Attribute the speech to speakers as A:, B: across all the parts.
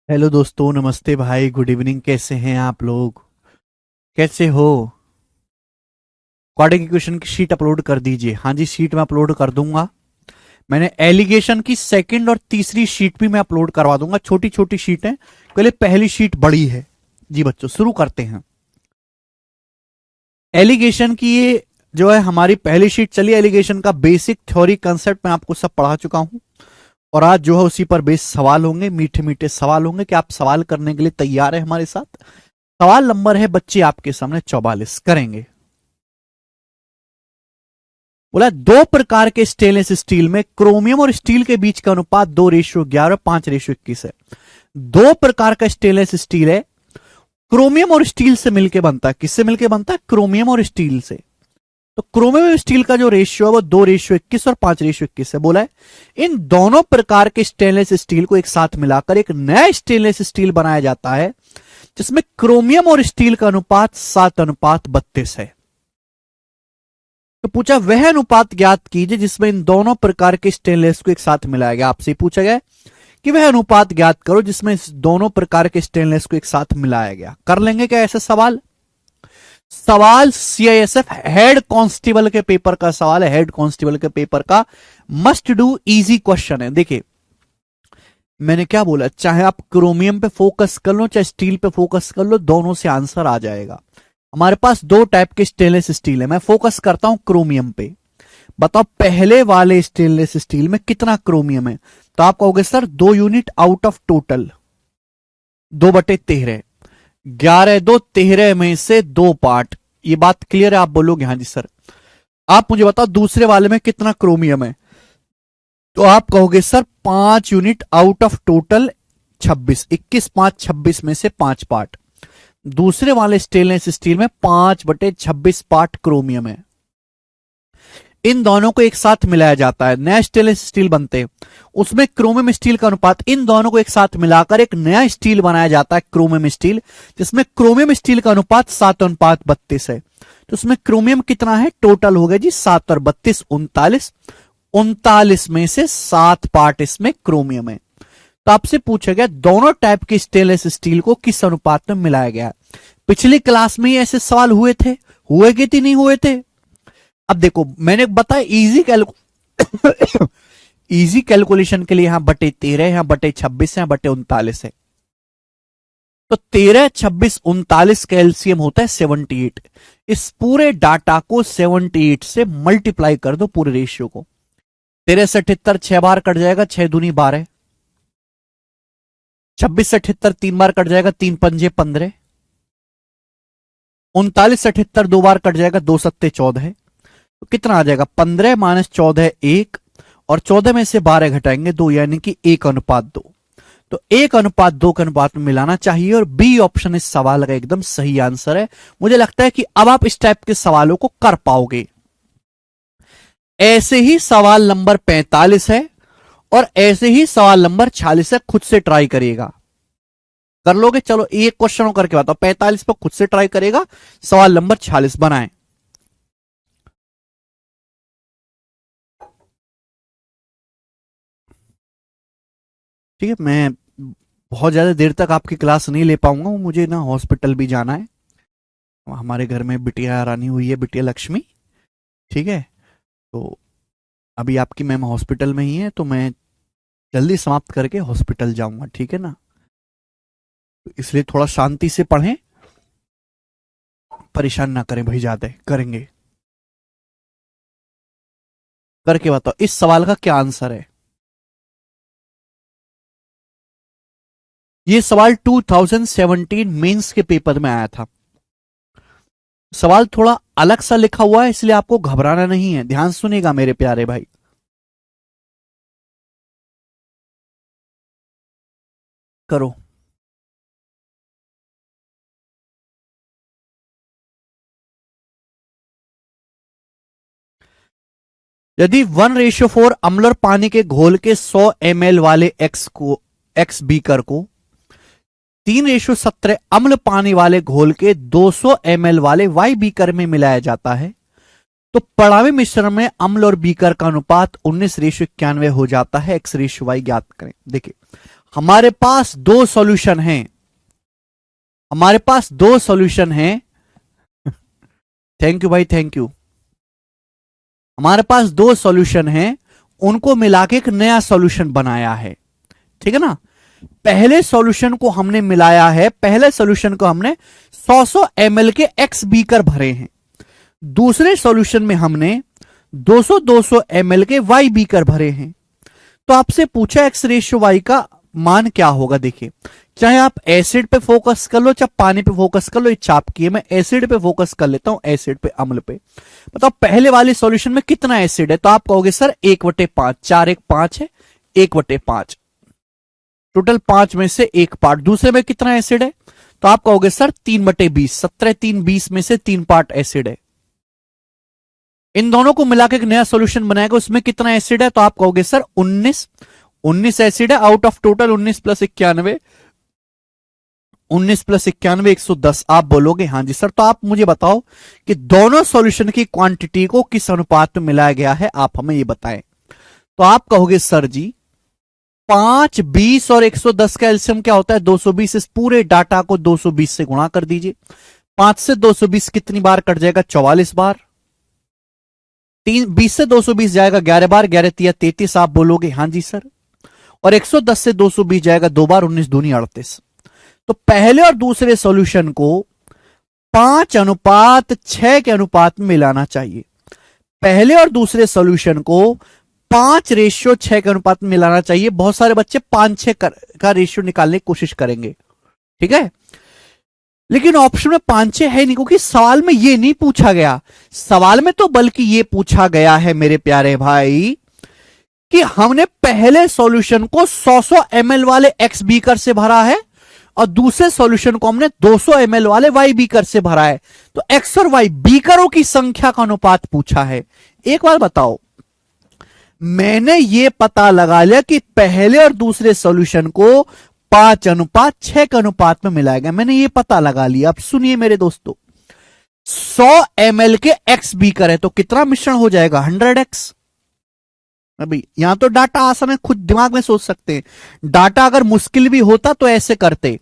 A: Hello दोस्तों, नमस्ते भाई, गुड इवनिंग। कैसे हैं आप लोग? कैसे हो? क्वाड्रेटिक इक्वेशन की शीट अपलोड कर दीजिए। हाँ जी, शीट मैं अपलोड कर दूंगा। मैंने एलिगेशन की सेकंड और तीसरी शीट भी मैं अपलोड करवा दूंगा। छोटी छोटी शीट है, पहले पहली शीट बड़ी है। जी बच्चों, शुरू करते हैं। एलिगेशन की ये जो है हमारी पहली शीट चली। एलिगेशन का बेसिक थ्योरी कंसेप्ट मैं आपको सब पढ़ा चुका हूं, और आज जो है उसी पर बेस सवाल होंगे। मीठे मीठे सवाल होंगे कि आप सवाल करने के लिए तैयार है हमारे साथ। सवाल नंबर है बच्चे आपके सामने 44, करेंगे। बोला दो प्रकार के स्टेनलेस स्टील में क्रोमियम और स्टील के बीच का अनुपात 2:11 5:21 है। दो प्रकार का स्टेनलेस स्टील है, क्रोमियम और स्टील से मिलकर बनता है। किससे मिलकर बनता है? क्रोमियम और स्टील से। तो क्रोमियम और स्टील का जो रेशियो है वो 2:21 और 5:21 है। बोला है इन दोनों प्रकार के स्टेनलेस स्टील को एक साथ मिलाकर एक नया स्टेनलेस स्टील बनाया जाता है जिसमें क्रोमियम और स्टील का अनुपात 7:32 है। तो पूछा वह अनुपात ज्ञात कीजिए जिसमें इन दोनों प्रकार के स्टेनलेस को एक साथ मिलाया गया। आपसे पूछा गया कि वह अनुपात ज्ञात करो जिसमें इस दोनों प्रकार के स्टेनलेस को एक साथ मिलाया गया। कर लेंगे क्या ऐसा सवाल? सवाल सीआईएसएफ हेड कांस्टेबल के पेपर का सवाल है। हेड कांस्टेबल के पेपर का मस्ट डू इजी क्वेश्चन है। देखिए मैंने क्या बोला, चाहे आप क्रोमियम पे फोकस कर लो चाहे स्टील पे फोकस कर लो, दोनों से आंसर आ जाएगा। हमारे पास दो टाइप के स्टेनलेस स्टील है। मैं फोकस करता हूं क्रोमियम पे। बताओ पहले वाले स्टेनलेस स्टील में कितना क्रोमियम है? तो आप कहोगे sir 2 unit out of total 2/13। 11 2 13 में से 2 पार्ट। ये बात क्लियर है? आप बोलोगे हाँ जी सर। आप मुझे बताओ दूसरे वाले में कितना क्रोमियम है? तो आप कहोगे sir 5 unit out of total 26। 21 5 26 में से 5 पार्ट। दूसरे वाले स्टेनलेस स्टील में 5/26 पार्ट क्रोमियम है। इन दोनों को एक साथ मिलाया जाता है, नया स्टेनलेस स्टील बनते हैं। उसमें क्रोमियम स्टील का अनुपात, इन दोनों को एक साथ मिलाकर एक नया स्टील बनाया जाता है क्रोमियम स्टील, जिसमें क्रोमियम स्टील का अनुपात 7:32 है। तो उसमें क्रोमियम कितना है? टोटल हो गया जी 7 और 32 39। 39 में से 7 पार्ट इसमें क्रोमियम है। तो आपसे पूछा गया दोनों टाइप के स्टेनलेस स्टील को किस अनुपात में मिलाया गया। पिछली क्लास में ही ऐसे सवाल हुए थे, हुए कि नहीं हुए थे? अब देखो मैंने बताया इजी कैलकुलेशन के लिए यहां /13, यहां /26 है, /39 है। तो 13 26 39 का एलसीएम होता है 78। इस पूरे डाटा को 78 से मल्टीप्लाई कर दो, पूरे रेशियो को। 13 से 78 6 बार कट जाएगा, 6 दूनी 12। 26 से 78 3 बार कट जाएगा, 3 पंजे 15। 39 से 78 2 बार कट जाएगा, 2 सत्ते 14। तो कितना आ जाएगा? 15 - 14 1, और 14 में से 12 घटाएंगे 2, यानी कि 1:2। तो 1:2 के अनुपात में मिलाना चाहिए, और बी ऑप्शन इस सवाल का एकदम सही आंसर है। मुझे लगता है कि अब आप इस टाइप के सवालों को कर पाओगे। ऐसे ही सवाल नंबर 45 है, और ऐसे ही सवाल नंबर 46 है। खुद से ट्राई करिएगा, कर लोगे? चलो एक क्वेश्चन करके बताओ। 45 पर खुद से ट्राई करेगा, सवाल नंबर 46 बनाएं। ठीक है, मैं बहुत ज्यादा देर तक आपकी क्लास नहीं ले पाऊंगा, मुझे ना हॉस्पिटल भी जाना है। हमारे घर में बिटिया रानी हुई है, बिटिया लक्ष्मी। ठीक है, तो अभी आपकी मैम हॉस्पिटल में ही है, तो मैं जल्दी समाप्त करके हॉस्पिटल जाऊंगा। ठीक है ना? तो इसलिए थोड़ा शांति से पढ़ें, परेशान ना करें भाई, ज्यादा करेंगे। करके बताओ इस सवाल का क्या आंसर है। ये सवाल 2017 मेंस के पेपर में आया था। सवाल थोड़ा अलग सा लिखा हुआ है, इसलिए आपको घबराना नहीं है। ध्यान सुनिएगा मेरे प्यारे भाई। करो। यदि 1:4 अम्ल और पानी के घोल के 100 ml वाले एक्स बीकर को 3:17 अम्ल पानी वाले घोल के 200 ml वाले वाई बीकर में मिलाया जाता है, तो पड़ावी मिश्रण में अम्ल और बीकर का अनुपात 19:91 हो जाता है। x/y ज्ञात करें। देखिए हमारे पास दो सॉल्यूशन हैं, हमारे पास दो सॉल्यूशन हैं। थैंक यू भाई, थैंक यू। हमारे पास दो सॉल्यूशन हैं, उनको मिला के एक नया सॉल्यूशन बनाया है, ठीक है ना। पहले सॉल्यूशन को हमने मिलाया है, पहले सॉल्यूशन को हमने 100 ml के एक्स बीकर भरे हैं। दूसरे सॉल्यूशन में हमने 200 ml के वाई बीकर भरे हैं। तो आपसे पूछा एक्स रेशियो वाई का मान क्या होगा। देखिए, चाहे आप एसिड पे फोकस कर लो, चाहे पानी पे फोकस कर लो, ये चाप की है। मैं एसिड पे फोकस कर लेता हूं, एसिड पे, अम्ल पे। बताओ पहले वाले सॉल्यूशन में कितना एसिड है। तो आप कहोगे सर 1/5, 4 1 5 है, 1/5, टोटल 5 में से एक पार्ट। दूसरे में कितना एसिड है, तो आप कहोगे सर 3/20, 17 3 20 में से 3 पार्ट एसिड है। इन दोनों को मिलाकर एक नया सॉल्यूशन बनाएगा, उसमें कितना एसिड है, तो आप कहोगे सर 19 एसिड है। Out of total 19 + 91, 19 + 91 110। आप बोलोगे हाँ जी सर। तो आप मुझे बताओ कि दोनों सॉल्यूशन की क्वांटिटी को किस अनुपात में मिलाया गया है, आप हमें ये बताएं। तो आप कहोगे सर जी 5, 20 और 110 का एलसीएम क्या होता है, 220। इस पूरे डाटा को 220 से गुणा कर दीजिए। 5 से 220 कितनी बार कट जाएगा, 44 बार। 20 से 220 जाएगा 11 बार, 11 × 33। आप बोलोगे हाँ जी सर। और 110 से 220 जाएगा 2 बार, 19 दूनी 38। तो पहले और दूसरे सॉल्यूशन को 5:6 के अनुपात में मिलाना चाहिए। पहले और दूसरे सॉल्यूशन को 5:6 के अनुपात में मिलाना चाहिए। बहुत सारे बच्चे 5:6 का रेशियो निकालने की कोशिश करेंगे, ठीक है। लेकिन ऑप्शन में 5:6 है नहीं, क्योंकि सवाल में ये नहीं पूछा गया। सवाल में तो बल्कि ये पूछा गया है मेरे प्यारे भाई कि हमने पहले सॉल्यूशन को 100 ml वाले एक्स बीकर से भरा है और दूसरे सॉल्यूशन को हमने 200 ml वाले वाई बीकर से भरा है। तो एक्स और वाई बीकरों की संख्या का अनुपात पूछा है। एक बार बताओ, मैंने ये पता लगा लिया कि पहले और दूसरे सॉल्यूशन को 5:6 के अनुपात में मिलाया गया, मैंने ये पता लगा लिया। अब सुनिए मेरे दोस्तों, 100 ml के एक्स बीकर है तो कितना मिश्रण हो जाएगा, 100x। अभी यहां तो डाटा आसान है, खुद दिमाग में सोच सकते हैं। डाटा अगर मुश्किल भी होता तो ऐसे करते।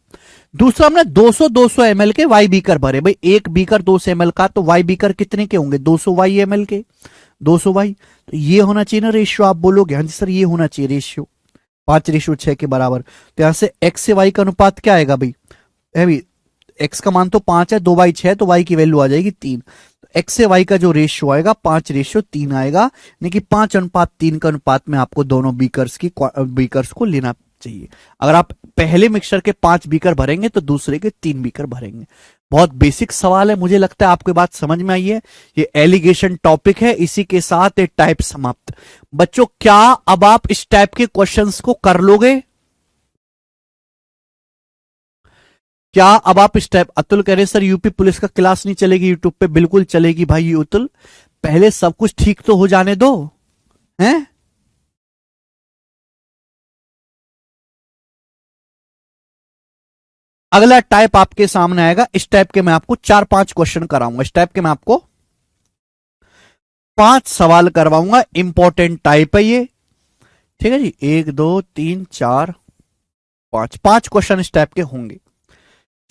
A: दूसरा हमने 200 ml के वाई बीकर भरे। भाई एक बीकर 200 ml का, तो वाई बीकर कितने के होंगे, 200 वाई ml के, 200 वाई। तो ये होना चाहिए ना रेशियो। आप बोलोगे हाँ जी सर ये होना चाहिए रेशियो, 5:6 के बराबर। तो यहां से एक्स से वाई का अनुपात क्या आएगा भाई, एक्स का मान तो 5 है, 2/6, तो वाई की वैल्यू आ जाएगी 3। एक्स से वाई का जो रेशियो आएगा 5:3 आएगा, यानी कि 5:3 का अनुपात में आपको दोनों बीकर्स को लेना चाहिए। अगर आप पहले मिक्सचर के 5 बीकर भरेंगे तो दूसरे के 3 बीकर भरेंगे। बहुत बेसिक सवाल है, मुझे लगता है आपको बात समझ में आई है। ये एलिगेशन टॉपिक है, इसी के साथ एक टाइप समाप्त। बच्चों क्या अब आप इस टाइप के क्वेश्चंस को कर लोगे, क्या अब आप इस टाइप। अतुल कह रहे सर यूपी पुलिस का क्लास नहीं चलेगी यूट्यूब पे, बिल्कुल चलेगी भाई अतुल, पहले सब कुछ ठीक तो हो जाने दो, हैं। अगला टाइप आपके सामने आएगा, इस टाइप के मैं आपको 4-5 क्वेश्चन कराऊंगा। इस टाइप के मैं आपको 5 सवाल करवाऊंगा, इंपॉर्टेंट टाइप है ये, ठीक है जी। 1 2 3 4 5 क्वेश्चन इस टाइप के होंगे,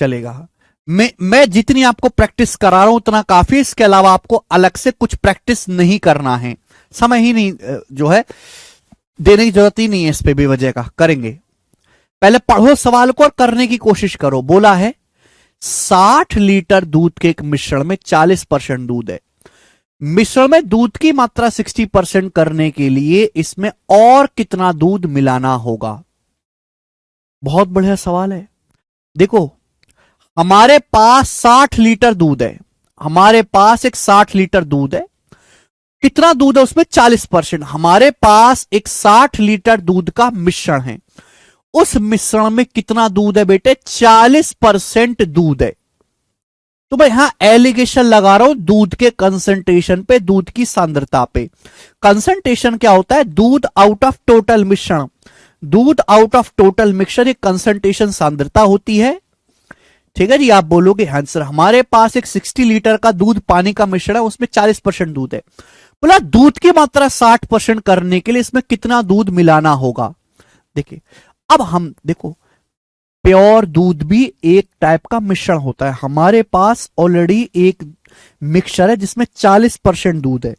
A: चलेगा। मैं जितनी आपको प्रैक्टिस करा रहा हूं उतना काफी, इसके अलावा आपको अलग से कुछ प्रैक्टिस नहीं करना है, समय ही नहीं जो है देने की जरूरत ही नहीं है, इस पे भी वजह का करेंगे। पहले पढ़ो सवाल को और करने की कोशिश करो। बोला है 60 लीटर दूध के एक मिश्रण में 40% दूध है। मिश्रण में दूध की मात्रा 60% करने के लिए इसमें और कितना दूध मिलाना होगा। बहुत बढ़िया सवाल है। देखो हमारे पास 60 लीटर दूध है, हमारे पास एक 60 लीटर दूध है। कितना दूध है उसमें, 40%। हमारे पास एक 60 लीटर दूध का मिश्रण है, उस मिश्रण में कितना दूध है बेटे, 40% दूध है। तो भाई यहां एलिगेशन लगा रहा हूं दूध के कंसंट्रेशन पे, दूध की सांद्रता पे। कंसंट्रेशन क्या होता है, दूध आउट ऑफ टोटल मिश्रण, दूध आउट ऑफ टोटल मिक्सचर, एक कंसंट्रेशन सांद्रता होती है, ठीक है जी। आप बोलोगे हाँ सर हमारे पास एक 60 लीटर का दूध पानी का मिश्रण है, उसमें 40% दूध है। बोला दूध की मात्रा 60% करने के लिए इसमें कितना दूध मिलाना होगा। देखिए अब हम देखो, प्योर दूध भी एक टाइप का मिश्रण होता है। हमारे पास ऑलरेडी एक मिक्सचर है जिसमें 40% दूध है।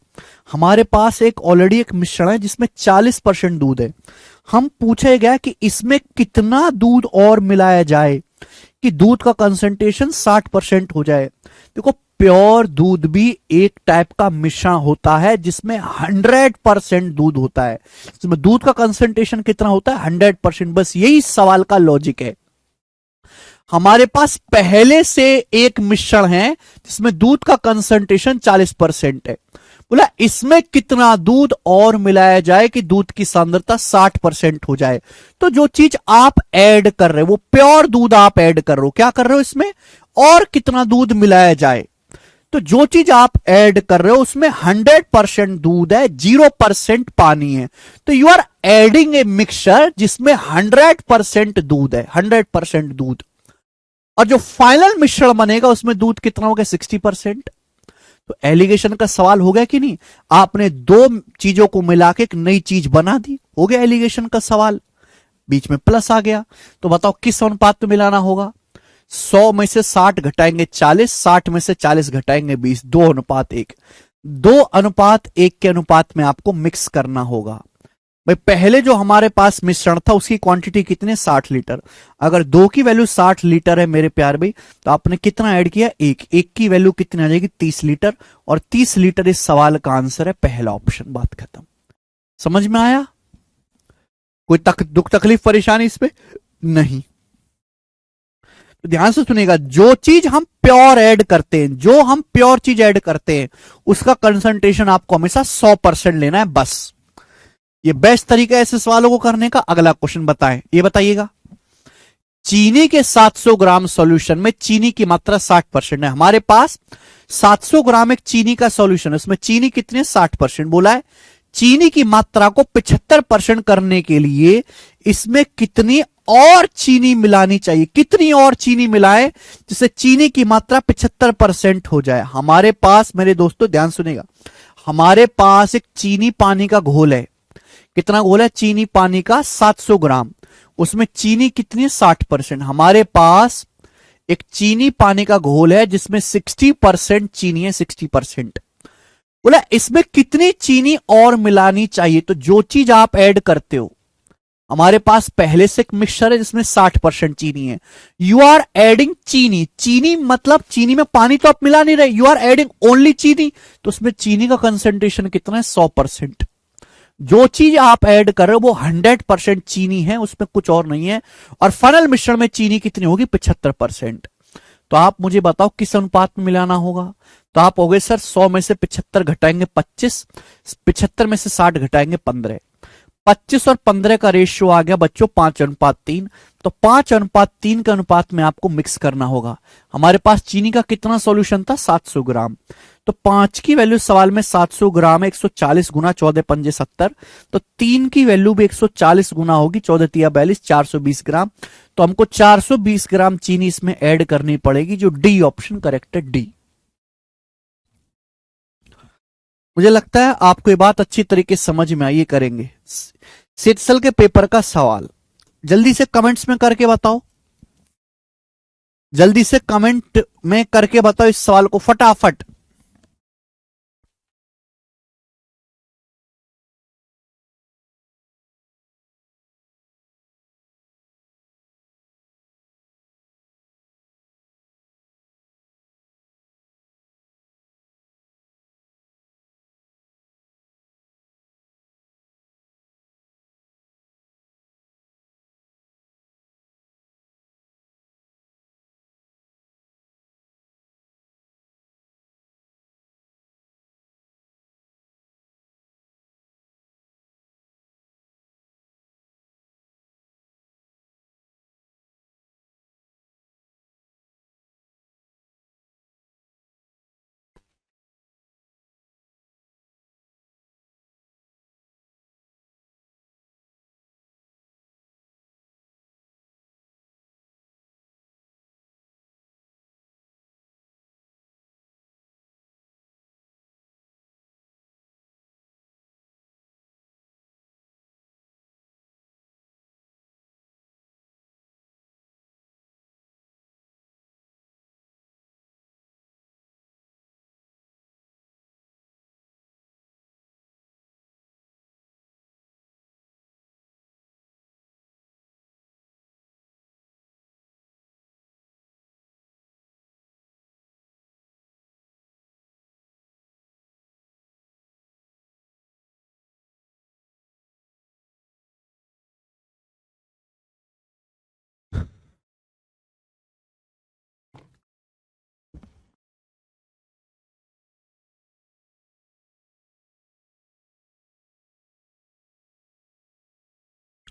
A: हमारे पास एक ऑलरेडी एक मिश्रण है जिसमें 40% दूध है। हम पूछे गया कि इसमें कितना दूध और मिलाया जाए कि दूध का कंसंट्रेशन 60% हो जाए। देखो, प्योर दूध भी एक टाइप का मिश्रण होता है जिसमें 100% दूध होता है। जिसमें दूध का कंसंट्रेशन कितना होता है? 100%। बस यही सवाल का लॉजिक है। हमारे पास पहले से एक मिश्रण है जिसमें दूध का कंसंट्रेशन 40% है। बोला इसमें कितना दूध और मिलाया जाए कि दूध की सांद्रता 60% हो जाए। तो जो चीज आप ऐड कर रहे हो वो प्योर दूध आप ऐड कर रहे हो, क्या कर रहे हो इसमें? और कितना दूध मिलाया जाए। तो जो चीज आप ऐड कर रहे हो उसमें 100% दूध है, 0% पानी है। तो you are adding a mixture जिसमें 100% दूध है, 100% दूध। और जो फाइनल मिश्रण बनेगा उसमें दूध कितना हो गया? 60%। तो एलिगेशन का सवाल हो गया कि नहीं? आपने दो चीजों को मिला के एक नई चीज बना दी, हो गया एलिगेशन का सवाल। बीच में प्लस आ गया। तो बताओ किस अनुपात में मिलाना होगा? 100 में से 60 घटाएंगे 40, 60 में से 40 घटाएंगे 20, 2:1। 2:1 के अनुपात में आपको मिक्स करना होगा। भाई पहले जो हमारे पास मिश्रण था उसकी क्वांटिटी कितनी? 60 लीटर। अगर दो की वैल्यू 60 लीटर है मेरे प्यार भाई, तो आपने कितना ऐड किया? एक की वैल्यू कितनी आ जाएगी? 30 लीटर। और 30 लीटर इस सवाल का आंसर है पहला ऑप्शन। बात खत्म। समझ में आया? कोई दुख तकलीफ परेशानी इस पे नहीं? तो ध्यान से सुनिएगा, जो चीज हम प्योर ऐड करते हैं, जो हम प्योर चीज ऐड करते हैं उसका कंसंट्रेशन आपको हमेशा 100% लेना है बस। ये बेस्ट तरीका है ऐसे सवालों को करने का। अगला क्वेश्चन बताएं, ये बताइएगा। चीनी के 700 ग्राम सॉल्यूशन में चीनी की मात्रा 60% है। हमारे पास 700 ग्राम एक चीनी का सॉल्यूशन है, उसमें चीनी कितने? 60% बोला है। चीनी की मात्रा को 75% करने के लिए इसमें कितनी और चीनी मिलानी चाहिए? कितनी और चीनी मिलाएं जिससे चीनी की मात्रा 75% हो जाए? हमारे पास मेरे दोस्तों ध्यान सुनेगा, हमारे पास एक चीनी पानी का घोल है। कितना घोल है? चीनी पानी का 700 ग्राम। उसमें चीनी कितनी है? 60%। हमारे पास एक चीनी पानी का घोल है जिसमें 60% चीनी है, 60%। बोला इसमें कितनी चीनी और मिलानी चाहिए? तो जो चीज आप ऐड करते हो, हमारे पास पहले से एक मिक्सचर है जिसमें 60% चीनी है। यू आर एडिंग चीनी। चीनी मतलब चीनी में पानी तो आप मिला नहीं रहे, यू आर एडिंग ओनली चीनी। तो उसमें चीनी का कंसेंट्रेशन कितना है? 100%। जो चीज आप ऐड कर रहे हो वो 100% चीनी है, उसमें कुछ और नहीं है। और फाइनल मिश्रण में चीनी कितनी होगी? 75%। तो आप मुझे बताओ किस अनुपात में मिलाना होगा? तो आप हो गए सर 100 में से 75 घटाएंगे 25, 75 में से 60 घटाएंगे 15। 25 और 15 का रेशियो आ गया बच्चों 5:3। तो 5:3 के अनुपात में आपको मिक्स करना होगा। हमारे पास चीनी का कितना सॉल्यूशन था? 700 ग्राम। तो 5 की वैल्यू सवाल में 700 ग्राम है, 140 गुना 14 पंजे 70। तो 3 की वैल्यू भी 140 गुना होगी, 14 तिया 42, 420 ग्राम। तो हमको 420 ग्राम चीनी इसमें ऐड करनी पड़ेगी, जो डी ऑप्शन करेक्ट है, डी। मुझे लगता है आपको ये बात अच्छी तरीके से समझ में आई। ये करेंगे सेटसल के पेपर का सवाल। जल्दी से कमेंट्स में करके बताओ, जल्दी से कमेंट में करके बताओ इस सवाल को फटाफट।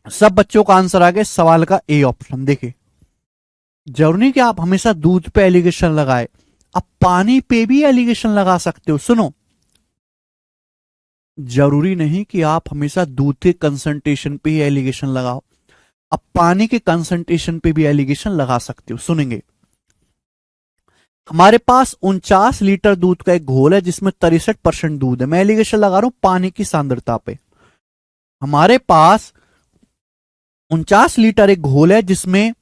A: सब बच्चों का आंसर आ गया सवाल का ए ऑप्शन। देखिए, जरूरी नहीं कि आप हमेशा दूध पे एलिगेशन लगाए, आप पानी पे भी एलिगेशन लगा सकते हो। सुनो, जरूरी नहीं कि आप हमेशा दूध के कंसंट्रेशन पे ही एलिगेशन लगाओ, आप पानी के कंसंट्रेशन पे भी एलिगेशन लगा सकते हो। सुनेंगे, हमारे पास 49 लीटर दूध का एक घोल है जिसमें 63% दूध है। मैं एलिगेशन लगा रहा हूं पानी की सांद्रता पे। हमारे पास 49 लीटर एक घोल है जिसमें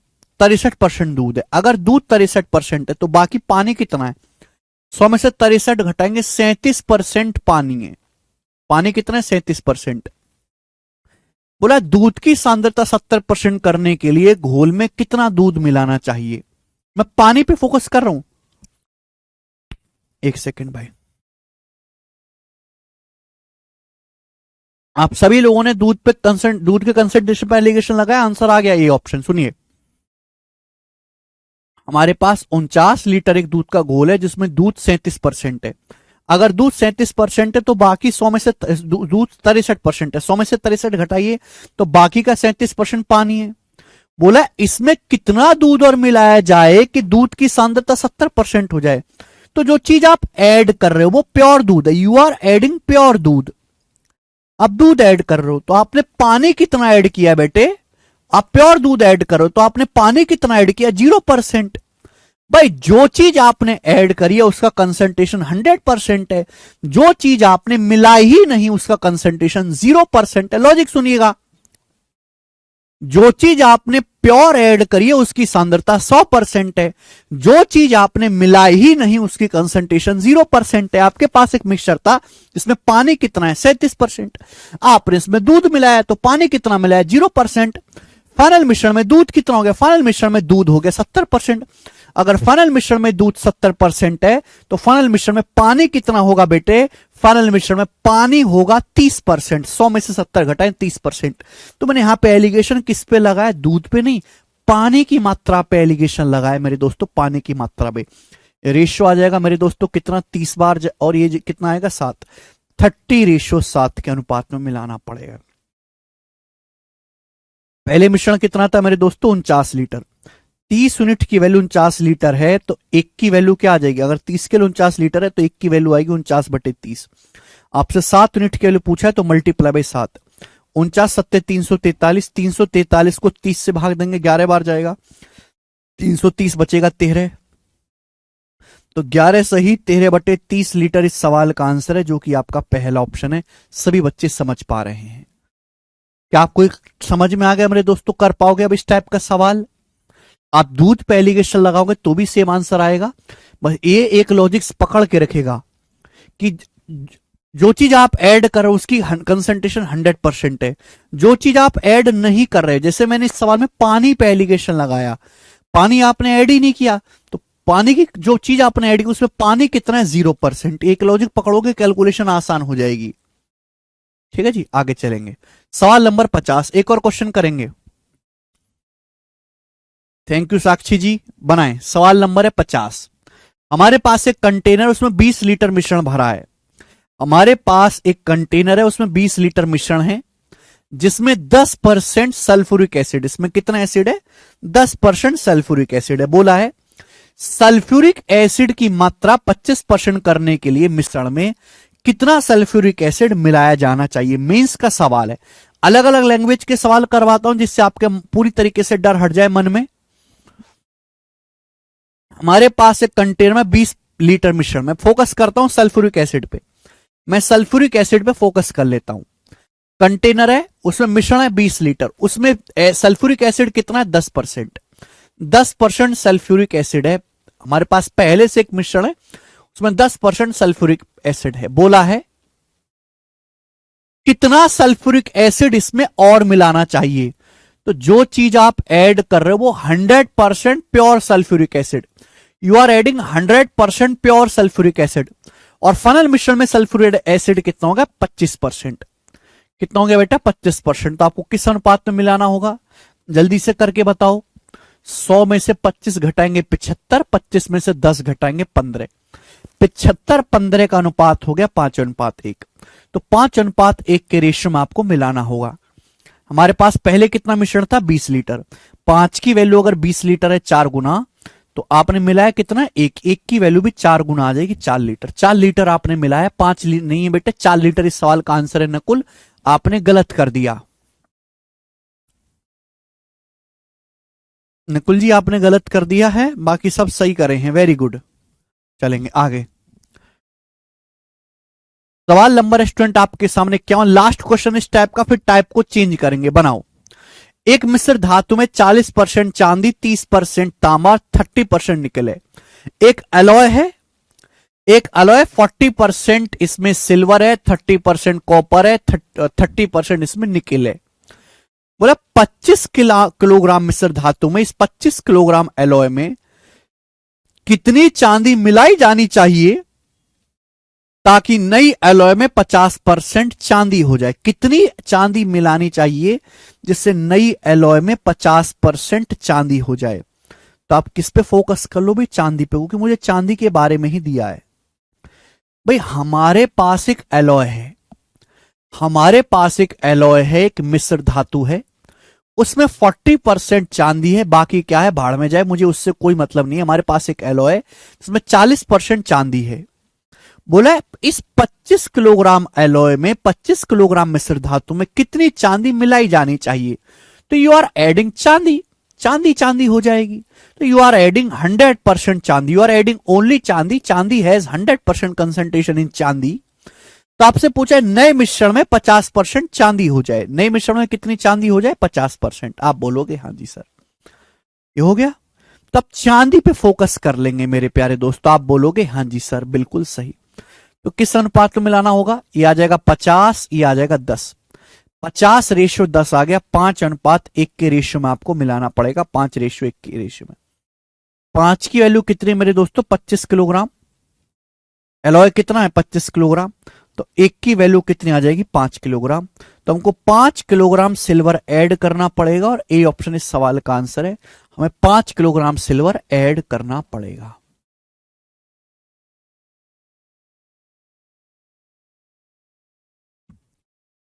A: 63% दूध है। अगर दूध 63% है तो बाकी पानी कितना है? 100 में से 63 घटाएंगे, 37% पानी है। पानी कितना है? 37%। बोला दूध की सांद्रता 70% करने के लिए घोल में कितना दूध मिलाना चाहिए? मैं पानी पे फोकस कर रहा हूं। एक सेकंड भाई, आप सभी लोगों ने दूध के कंसंट्रेशन पर एलिगेशन लगाया, आंसर आ गया ये ऑप्शन। सुनिए, हमारे पास 49 लीटर एक दूध का घोल है जिसमें दूध 37% है। अगर दूध 37% है तो बाकी 100 में से दूध 63% है। 100 में से 63 घटाइए तो बाकी का 37% पानी है। बोला इसमें कितना दूध और मिलाया जाए कि दूध की सांद्रता 70% हो जाए? तो जो चीज आप ऐड कर रहे हो वो प्योर दूध है। यू आर एडिंग प्योर दूध। आप दूध ऐड कर रहे हो तो आपने पानी कितना ऐड किया बेटे? आप प्योर दूध ऐड करो तो आपने पानी कितना ऐड किया? 0%। भाई जो चीज आपने ऐड करी है उसका कंसंट्रेशन 100% है, जो चीज आपने मिलाई ही नहीं उसका कंसंट्रेशन 0% है। लॉजिक सुनिएगा, जो चीज आपने प्योर ऐड करी है उसकी सांद्रता 100% है, जो चीज आपने मिलाई ही नहीं उसकी कंसंट्रेशन 0% है। आपके पास एक मिक्सचर था, इसमें पानी कितना है? 37%। आपने इसमें दूध मिलाया तो पानी कितना मिलाया? 0%। फाइनल मिश्रण में दूध कितना हो गया? फाइनल मिश्रण में दूध हो गया 70%। अगर फाइनल मिश्रण में दूध 70% है तो फाइनल मिश्रण में पानी कितना होगा बेटे? फाइनल मिश्रण में पानी होगा 30%। 100 में से 70 घटाएं 30%। तो मैंने यहां पे एलिगेशन किस पे लगाया? दूध पे नहीं, पानी की मात्रा पे एलिगेशन लगाया मेरे दोस्तों, पानी की मात्रा पे। रेशियो आ जाएगा मेरे दोस्तों कितना? 30 बार, और ये कितना आएगा? 7। 30:7 के अनुपात में मिलाना पड़ेगा। पहले मिश्रण कितना था मेरे दोस्तों? 49 लीटर। 30 यूनिट की वैल्यू 49 लीटर है तो एक की वैल्यू क्या आ जाएगी? अगर 30 के लिए 49 लीटर है तो एक की वैल्यू आएगी 49/30। आपसे 7 यूनिट की वैल्यू पूछा है तो मल्टीप्लाई बाई 7। 49 7 343। 343 को 30 से भाग देंगे, 11 बार जाएगा, 330 बचेगा 13। तो 11 सही 13/30 लीटर इस सवाल का आंसर है, जो कि आपका पहला ऑप्शन है। सभी बच्चे समझ पा रहे हैं? क्या आपको समझ में आ गया मेरे दोस्तों? कर पाओगे अब इस टाइप का सवाल? आप दूध पे एलिगेशन लगाओगे तो भी सेम आंसर आएगा। बस ये एक लॉजिक्स पकड़ के रखेगा कि जो चीज आप ऐड कर रहे हो उसकी कंसंट्रेशन 100% है, जो चीज आप ऐड नहीं कर रहे, जैसे मैंने इस सवाल में पानी पे एलिगेशन लगाया, पानी आपने ऐड ही नहीं किया तो पानी की जो चीज आपने ऐड की उसमें पानी कितना है? 0%। एक लॉजिक पकड़ोगे कैलकुलेशन आसान हो जाएगी। ठीक है जी, आगे चलेंगे। सवाल नंबर 50, एक और क्वेश्चन करेंगे। थैंक यू साक्षी जी, बनाएं। सवाल नंबर है 50। हमारे पास एक कंटेनर, उसमें 20 लीटर मिश्रण भरा है। हमारे पास एक कंटेनर है उसमें 20 लीटर मिश्रण है जिसमें 10% सल्फ्यूरिक एसिड, इसमें कितना एसिड है? 10% सल्फ्यूरिक एसिड है। बोला है सल्फ्यूरिक एसिड की मात्रा 25% करने के लिए मिश्रण में कितना सल्फ्यूरिक एसिड मिलाया जाना चाहिए? मेंस का सवाल है। अलग अलग लैंग्वेज के सवाल करवाता हूं जिससे आपके पूरी तरीके से डर हट जाए मन में। हमारे पास एक कंटेनर में 20 लीटर मिश्रण, में फोकस करता हूं सल्फ्यूरिक एसिड पे। मैं सल्फ्यूरिक एसिड पे फोकस कर लेता हूं। कंटेनर है उसमें मिश्रण है 20 लीटर, उसमें सल्फ्यूरिक एसिड कितना है? 10%। 10% सल्फ्यूरिक एसिड है हमारे पास, पहले से एक मिश्रण है उसमें 10% सल्फ्यूरिक एसिड है। बोला है कितना सल्फ्यूरिक एसिड इसमें और मिलाना चाहिए? तो जो चीज आप ऐड कर रहे हो वो 100% pure sulphuric acid, you are adding 100% pure sulphuric acid. और फाइनल मिश्रण में सल्फ्यूरिक एसिड कितना होगा? 25%। कितना हो गया बेटा? 25%। तो आपको किस अनुपात में मिलाना होगा? जल्दी से करके बताओ। 100 में से 25 घटाएंगे 75, 25 में से 10 घटाएंगे 15। 75-15 का अनुपात हो गया 5:1। तो 5:1 के रेशियो में आपको मिलाना होगा। हमारे पास पहले कितना मिश्रण था, 20 लीटर। 5 की वैल्यू अगर 20 लीटर है 4 गुना, तो आपने मिलाया कितना, एक। एक की वैल्यू भी 4 गुना आ जाएगी, 4 लीटर। 4 लीटर आपने मिलाया, 5 लीटर नहीं है बेटे, 4 लीटर इस सवाल का आंसर है नकुल। आपने गलत कर दिया नकुल जी, आपने गलत कर दिया है, बाकी सब सही करे हैं, वेरी गुड। चलेंगे आगे। सवाल नंबर स्टूडेंट आपके सामने क्या, लास्ट क्वेश्चन इस टाइप का, फिर टाइप को चेंज करेंगे। बनाओ। एक मिश्र धातु में 40% चांदी, 30% तांबा, 30% निकल है। एक अलॉय है, एक अलॉय 40% इसमें सिल्वर है, 30% कॉपर है, 30% इसमें निकल है। बोला 25 किलोग्राम मिश्र धातु में, इस 25 किलोग्राम एलॉय में कितनी चांदी मिलाई जानी चाहिए ताकि नई एलॉय में 50% चांदी हो जाए। कितनी चांदी मिलानी चाहिए जिससे नई एलॉय में 50% चांदी हो जाए। तो आप किस पे फोकस कर लो भाई, चांदी पे, क्योंकि मुझे चांदी के बारे में ही दिया है। भाई हमारे पास एक एलॉय है, हमारे पास एक एलॉय है, एक मिश्र धातु है, उसमें 40% चांदी है, बाकी क्या है भाड़ में जाए, मुझे उससे कोई मतलब नहीं है। हमारे पास एक एलॉय है जिसमें 40% चांदी है। बोला इस 25 किलोग्राम एलॉय में, 25 किलोग्राम मिश्र धातु में कितनी चांदी मिलाई जानी चाहिए। तो यू आर एडिंग चांदी, चांदी चांदी हो जाएगी। तो यू आर एडिंग 100% चांदी, यू आर एडिंग ओनली चांदी। चांदी हैज 100% कंसंट्रेशन इन चांदी। तो आपसे पूछा है नए मिश्रण में 50% चांदी हो जाए, नए मिश्रण में कितनी चांदी हो जाए, 50%। आप बोलोगे हाँ जी सर, ये हो गया। तब चांदी पे फोकस कर लेंगे मेरे प्यारे दोस्तों। आप बोलोगे हाँ जी सर, बिल्कुल सही। तो किस अनुपात में मिलाना होगा, ये आ जाएगा 50, ये आ जाएगा 10। 50:10 आ गया, 5:1 के रेशियो में आपको मिलाना पड़ेगा, 5:1 के रेशियो में। 5 की वैल्यू कितनी मेरे दोस्तों, 25 किलोग्राम। एलॉय कितना है, 25 किलोग्राम। तो एक की वैल्यू कितनी आ जाएगी, 5 किलोग्राम। तो हमको 5 किलोग्राम सिल्वर ऐड करना पड़ेगा, और ए ऑप्शन इस सवाल का आंसर है। हमें 5 किलोग्राम सिल्वर ऐड करना पड़ेगा।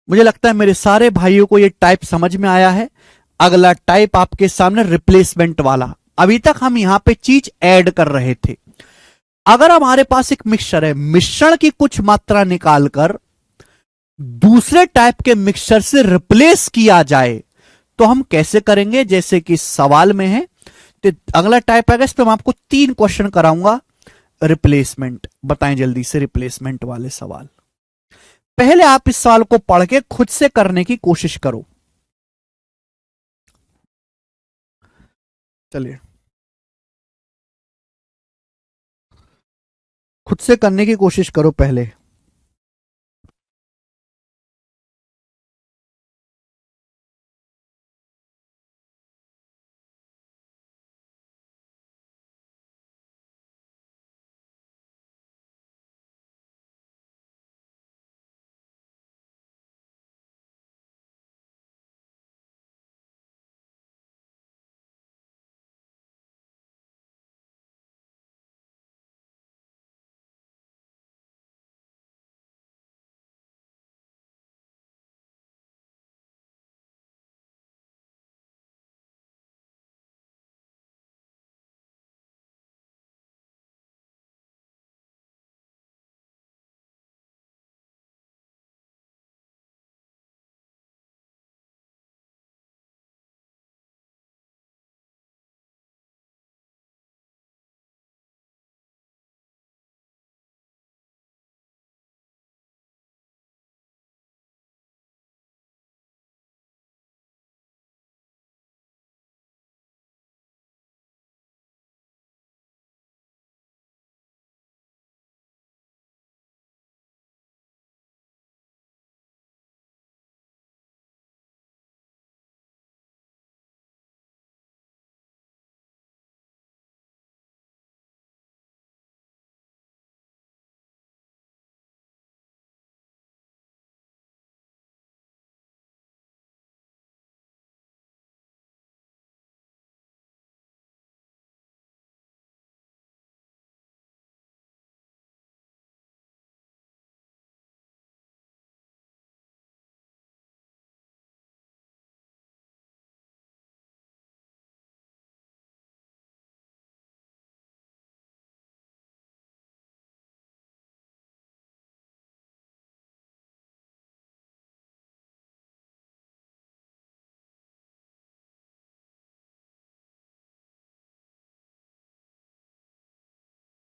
A: मुझे लगता है मेरे सारे भाइयों को ये टाइप समझ में आया है। अगला टाइप आपके सामने रिप्लेसमेंट वाला। अभी तक हम यहां पे चीज ऐड कर रहे थे। अगर हमारे पास एक मिक्सचर है, मिश्रण की कुछ मात्रा निकालकर दूसरे टाइप के मिक्सचर से रिप्लेस किया जाए, तो हम कैसे करेंगे, जैसे कि सवाल में है। तो अगला टाइप आएगा, इस पर मैं आपको 3 क्वेश्चन कराऊंगा। रिप्लेसमेंट बताएं जल्दी से, रिप्लेसमेंट वाले सवाल। पहले आप इस सवाल को पढ़ के खुद से करने की कोशिश करो। चलिए खुद से करने की कोशिश करो पहले।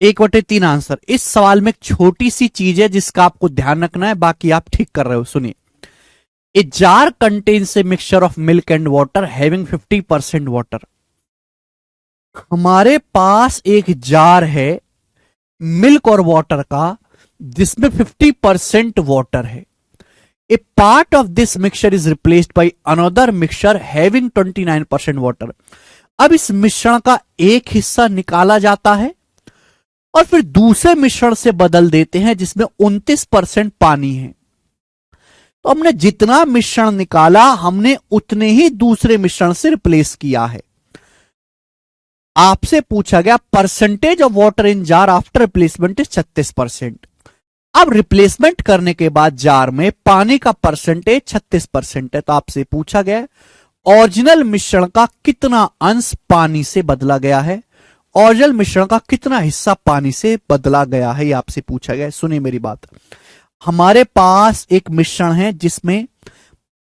A: 1/3 आंसर। इस सवाल में एक छोटी सी चीज है जिसका आपको ध्यान रखना है, बाकी आप ठीक कर रहे हो। सुनिए, a jar contains a mixture of milk and water having 50% water. हमारे पास एक जार है मिल्क और वाटर का जिसमें 50% वाटर है। A part of this mixture is replaced by another mixture having 29% water. अब इस मिश्रण का एक हिस्सा निकाला जाता है और फिर दूसरे मिश्रण से बदल देते हैं जिसमें 29% पानी है। तो हमने जितना मिश्रण निकाला हमने उतने ही दूसरे मिश्रण से रिप्लेस किया है। आपसे पूछा गया percentage of water in jar after replacement is 36%। अब रिप्लेसमेंट करने के बाद जार में पानी का परसेंटेज 36% है। तो आपसे पूछा गया ओरिजिनल मिश्रण का कितना अंश पानी से बदला गया है, ओरिजिनल मिश्रण का कितना हिस्सा पानी से बदला गया है, यह आपसे पूछा गया है। सुनिए मेरी बात, हमारे पास एक मिश्रण है जिसमें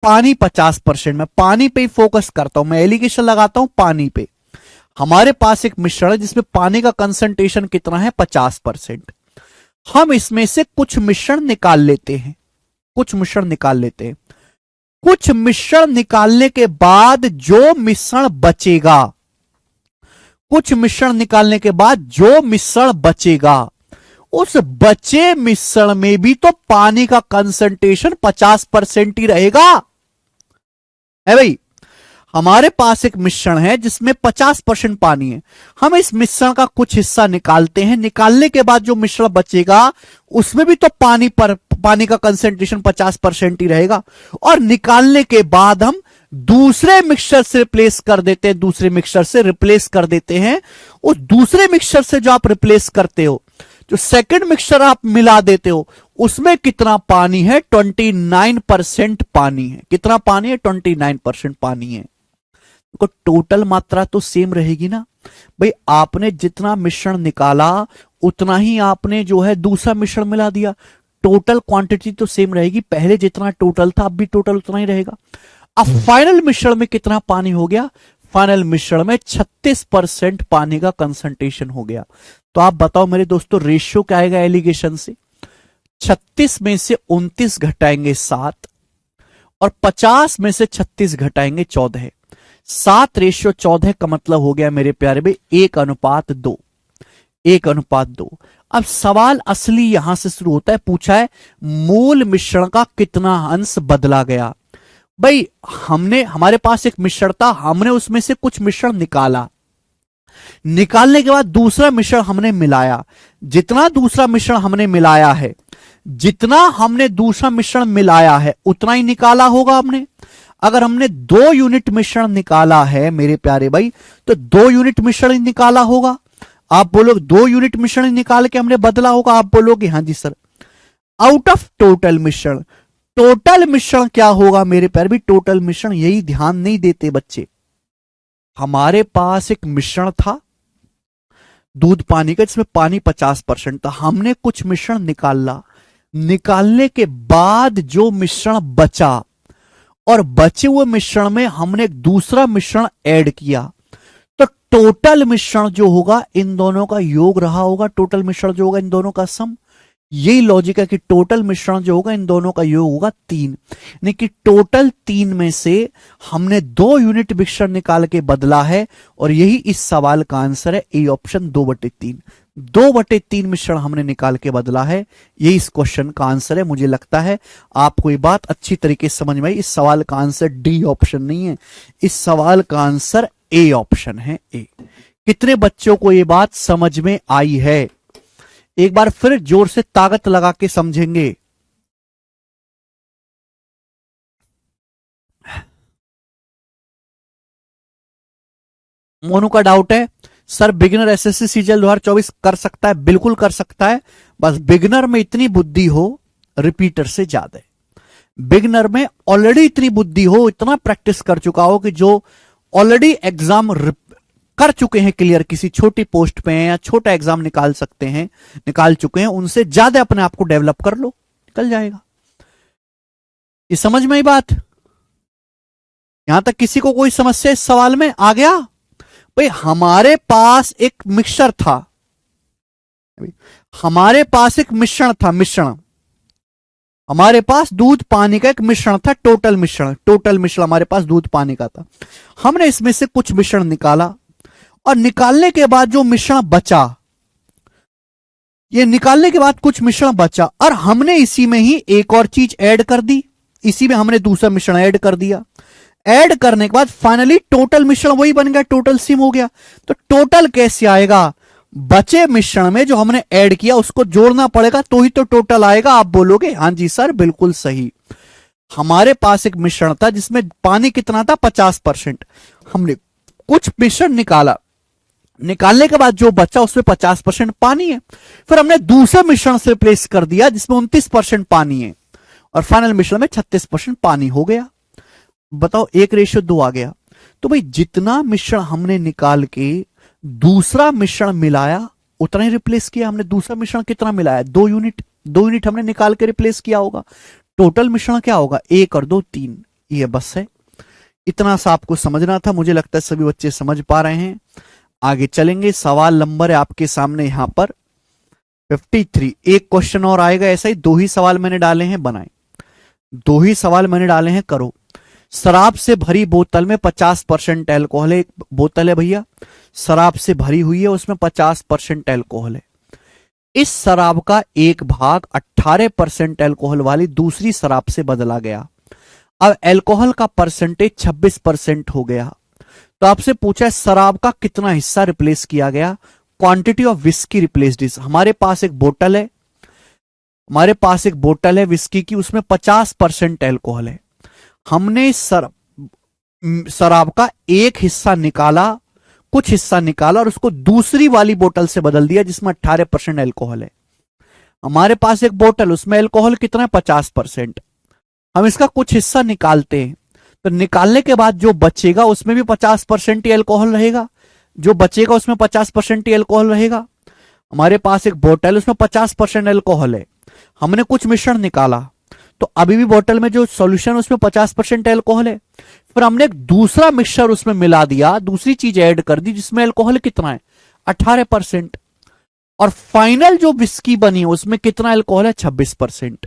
A: पानी 50%, मैं पानी पे ही फोकस करता हूं, मैं एलिगेशन लगाता हूं पानी पे। हमारे पास एक मिश्रण है जिसमें पानी का कंसंट्रेशन कितना है 50%। हम इसमें से कुछ मिश्रण निकाल लेते हैं, कुछ मिश्रण निकाल लेते हैं। कुछ मिश्रण निकालने के बाद जो मिश्रण बचेगा, कुछ मिश्रण निकालने के बाद जो मिश्रण बचेगा, उस बचे मिश्रण में भी तो पानी का कंसंट्रेशन 50% ही रहेगा। है भाई, हमारे पास एक मिश्रण है जिसमें 50% पानी है। हम इस मिश्रण का कुछ हिस्सा निकालते हैं, निकालने के बाद जो मिश्रण बचेगा उसमें भी तो पानी का कंसंट्रेशन 50% ही रहेगा। और निकालने के बाद हम दूसरे मिक्सचर से रिप्लेस कर देते हैं, दूसरे मिक्सचर से रिप्लेस कर देते हैं। उस दूसरे मिक्सचर से जो आप रिप्लेस करते हो, जो सेकंड मिक्सचर आप मिला देते हो, उसमें कितना पानी है 29% पानी है। कितना पानी है 29% पानी है। तो टोटल मात्रा तो सेम रहेगी ना भाई, आपने जितना मिश्रण निकाला उतना ही आपने जो है दूसरा मिश्रण मिला दिया, टोटल क्वांटिटी तो सेम रहेगी। पहले जितना टोटल था अब भी टोटल उतना ही रहेगा। अब फाइनल मिश्रण में कितना पानी हो गया, फाइनल मिश्रण में 36% पानी का कंसंट्रेशन हो गया। तो आप बताओ मेरे दोस्तों रेशियो क्या आएगा एलिगेशन से, 36 में से 29 घटाएंगे 7 और 50 में से 36 घटाएंगे 14। 7:14 का मतलब हो गया मेरे प्यारे भाई 1:2, 1:2। अब सवाल असली यहां से शुरू होता है, पूछा है मूल मिश्रण का कितना अंश बदला गया। भाई हमारे पास एक मिश्रण था, हमने उसमें से कुछ मिश्रण निकाला, निकालने के बाद दूसरा मिश्रण हमने मिलाया। जितना दूसरा मिश्रण हमने मिलाया है, जितना हमने दूसरा मिश्रण मिलाया है उतना ही निकाला होगा हमने। अगर हमने 2 यूनिट मिश्रण निकाला है मेरे प्यारे भाई, तो 2 यूनिट मिश्रण ही निकाला होगा। आप बोलोगे 2 यूनिट मिश्रण निकाल के हमने बदला होगा, आप बोलोगे हां जी सर। आउट ऑफ टोटल मिश्रण, टोटल मिश्रण क्या होगा मेरे प्यारे भाई, टोटल मिश्रण, यही ध्यान नहीं देते बच्चे। हमारे पास एक मिश्रण था दूध पानी का जिसमें पानी 50% था, हमने कुछ मिश्रण निकाला, निकालने के बाद जो मिश्रण बचा और बचे हुए मिश्रण में हमने एक दूसरा मिश्रण ऐड किया, तो टोटल मिश्रण जो होगा इन दोनों का योग रहा होगा, टोटल मिश्रण जो होगा इन दोनों का सम। यही लॉजिक है कि टोटल मिश्रण जो होगा इन दोनों का योग होगा 3, यानी कि टोटल 3 में से हमने 2 यूनिट मिश्रण निकाल के बदला है और यही इस सवाल का आंसर है ए ऑप्शन 2/3। 2/3 मिश्रण हमने निकाल के बदला है, यही इस क्वेश्चन का आंसर है। मुझे लगता है आपको ये बात अच्छी तरीके से समझ में आई। इस सवाल का आंसर डी ऑप्शन नहीं है, इस सवाल का आंसर ए ऑप्शन है, ए। कितने बच्चों को ये बात समझ में आई है, एक बार फिर जोर से ताकत लगा के समझेंगे। मोनू का डाउट है सर बिगिनर एसएससी सीजीएल 2024 कर सकता है, बिल्कुल कर सकता है, बस बिगिनर में इतनी बुद्धि हो रिपीटर से ज्यादा है। बिगिनर में ऑलरेडी इतनी बुद्धि हो, इतना प्रैक्टिस कर चुका हो कि जो ऑलरेडी एग्जाम कर चुके हैं क्लियर, किसी छोटी पोस्ट पे हैं या छोटा एग्जाम निकाल सकते हैं, निकाल चुके हैं, उनसे ज्यादा अपने आप को डेवलप कर लो, निकल जाएगा। ये समझ में आई बात? यहां तक किसी को कोई समस्या इस सवाल में आ गया? भाई हमारे पास एक मिक्सचर था, हमारे पास एक मिश्रण था, मिश्रण, हमारे पास दूध पानी का एक मिश्रण था, टोटल मिश्रण हमारे पास दूध पानी का था। हमने इसमें से कुछ मिश्रण निकाला और निकालने के बाद जो मिश्रण बचा, ये निकालने के बाद कुछ मिश्रण बचा और हमने इसी में ही एक और चीज ऐड कर दी, इसी में हमने दूसरा मिश्रण ऐड कर दिया। ऐड करने के बाद फाइनली टोटल मिश्रण वही बन गया, टोटल सिम हो गया। तो टोटल कैसे आएगा? बचे मिश्रण में जो हमने ऐड किया उसको जोड़ना पड़ेगा तो ही तो टोटल आएगा। आप बोलोगे हां जी सर बिल्कुल सही। हमारे पास एक मिश्रण था जिसमें पानी कितना था? 50%। हमने कुछ मिश्रण निकाला, निकालने के बाद जो बचा उसमें 50% पानी है। फिर हमने दूसरे मिश्रण से रिप्लेस कर दिया जिसमें 29% पानी है और फाइनल मिश्रण में 36% पानी हो गया। बताओ 1:2 आ गया। तो भाई जितना मिश्रण हमने निकाल के दूसरा मिश्रण मिलाया उतना ही रिप्लेस किया हमने। दूसरा मिश्रण कितना मिलाया? 2 यूनिट। 2 यूनिट हमने निकाल के रिप्लेस किया होगा। टोटल मिश्रण क्या होगा? 1 और 2 3। ये बस है, इतना सा आपको समझना था। मुझे लगता है सभी बच्चे समझ पा रहे हैं। आगे चलेंगे। सवाल नंबर है आपके सामने यहां पर 53। एक क्वेश्चन और आएगा ऐसा ही। 2 ही सवाल मैंने डाले हैं, बनाए 2 ही सवाल मैंने डाले हैं, करो। शराब से भरी बोतल में 50% एल्कोहल है। एक बोतल है भैया, शराब से भरी हुई है, उसमें 50% एल्कोहल है। इस शराब का एक भाग 18% एल्कोहल वाली दूसरी शराब से बदला गया। अब एल्कोहल का परसेंटेज 26% हो गया। तो आपसे पूछा है शराब का कितना हिस्सा रिप्लेस किया गया? Quantity of whisky replaced is. हमारे पास एक बोतल है, हमारे पास एक बोतल है विस्की की, उसमें 50% एल्कोहल है। हमने शराब का एक हिस्सा निकाला, कुछ हिस्सा निकाला और उसको दूसरी वाली बोतल से बदल दिया जिसमें 18% एल्कोहल है। हमारे पास एक बोतल, उसमें एल्कोहल कितना है? 50%। हम इसका कुछ हिस्सा निकालते हैं, तो निकालने के बाद जो बचेगा उसमें भी 50% ही एल्कोहल रहेगा। जो बचेगा उसमें 50% ही एल्कोहल रहेगा। हमारे पास एक बोतल, उसमें 50% एल्कोहल है। हमने कुछ मिश्रण निकाला तो अभी भी बोतल में जो सॉल्यूशन उसमें 50% एल्कोहल है। फिर हमने एक दूसरा मिक्सचर उसमें मिला दिया, दूसरी चीज ऐड कर दी जिसमें एल्कोहल कितना है? 18%। और फाइनल जो विस्की बनी है उसमें कितना एल्कोहल है? 26%।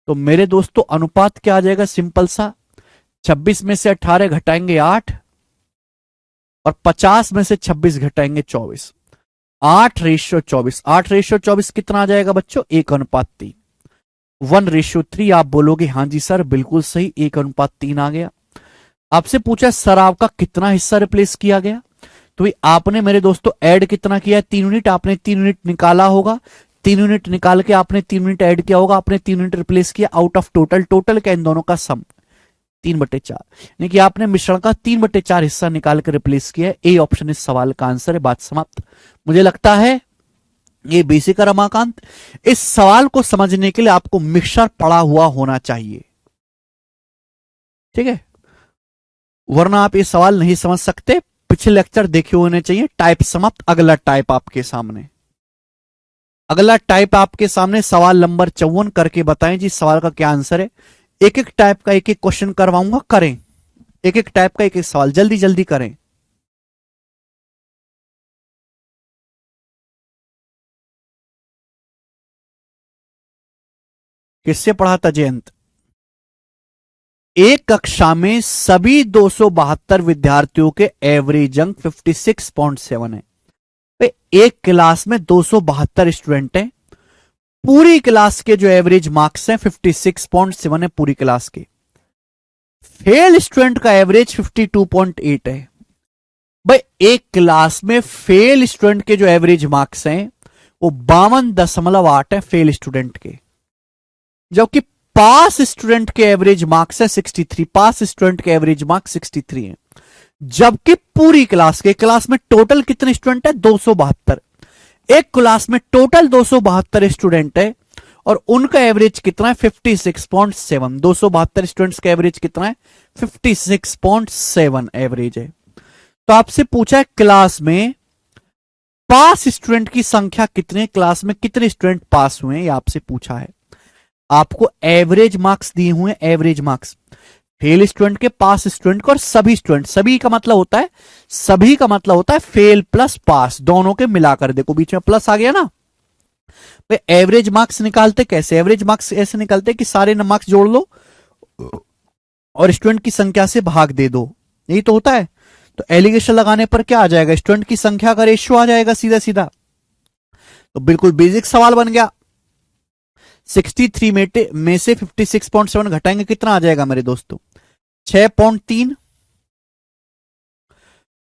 A: तो मेरे दोस्तों अनुपात क्या आ जाएगा? सिंपल सा, 26 में से 18 घटाएंगे 8 और 50 में से 26 घटाएंगे 24। 8:24। 8:24 कितना आ जाएगा बच्चों? 1:3। 1:3। आप बोलोगे हां जी सर बिल्कुल सही, 1:3 आ गया। आपसे पूछा शराब का कितना हिस्सा रिप्लेस किया गया? तो आपने मेरे दोस्तों ऐड कितना किया है? 3 यूनिट। आपने 3 यूनिट निकाला होगा, 3 यूनिट निकाल के आपने 3 यूनिट ऐड किया होगा, आपने 3 यूनिट रिप्लेस किया आउट ऑफ टोटल। टोटल क्या? इन दोनों का सम 3/4, यानी कि आपने मिश्रण का 3/4 हिस्सा निकाल कर रिप्लेस किया है। ए ऑप्शन इस सवाल का आंसर है। बात समाप्त। मुझे लगता है ये बेसिक है रमाकांत। इस सवाल को समझने के लिए आपको मिक्सचर पड़ा हुआ होना चाहिए, ठीक है, वरना आप ये सवाल नहीं समझ सकते। पिछले लेक्चर देखे होने चाहिए। टाइप समाप्त। अगला टाइप आपके सामने, अगला टाइप आपके सामने सवाल नंबर 54। करके बताएं जी सवाल का क्या आंसर है। एक एक टाइप का एक एक क्वेश्चन करवाऊंगा, करें। एक एक टाइप का एक एक सवाल, जल्दी जल्दी करें। किससे पढ़ा था जयंत? एक कक्षा में सभी 272 विद्यार्थियों के एवरेज अंक 56.7 है। एक क्लास में 272 स्टूडेंट हैं। पूरी क्लास के जो एवरेज मार्क्स हैं 56.7 है पूरी क्लास के। फेल स्टूडेंट का एवरेज 52.8 है। भाई एक क्लास में फेल स्टूडेंट के जो एवरेज मार्क्स हैं वो 52.8 है फेल स्टूडेंट के, जबकि पास स्टूडेंट के एवरेज मार्क्स है 63। पास स्टूडेंट के एवरेज मार्क्स 63 है। जबकि पूरी क्लास के, क्लास में टोटल कितने स्टूडेंट है? 272। एक क्लास में टोटल 272 स्टूडेंट है और उनका एवरेज कितना है? 56.7। 272 स्टूडेंट्स का एवरेज कितना है? 56.7 एवरेज है। तो आपसे पूछा है क्लास में पास स्टूडेंट की संख्या कितने, क्लास में कितने स्टूडेंट पास हुए हैं, ये आपसे पूछा है। आपको एवरेज मार्क्स दिए हुए हैं, एवरेज मार्क्स फेल स्टूडेंट के, पास स्टूडेंट को और सभी स्टूडेंट। सभी का मतलब होता है, सभी का मतलब होता है फेल प्लस पास, दोनों के मिलाकर। देखो बीच में प्लस आ गया ना, भाई एवरेज मार्क्स निकालते कैसे? एवरेज मार्क्स ऐसे निकालते कि सारे मार्क्स जोड़ लो और स्टूडेंट की संख्या से भाग दे दो, यही तो होता है। तो एलिगेशन लगाने पर क्या आ जाएगा? स्टूडेंट की संख्या का रेशियो आ जाएगा सीधा सीधा। तो बिल्कुल बेसिक सवाल बन गया। 63 में से 56.7 घटाएंगे, कितना आ जाएगा मेरे दोस्तों? 6.3।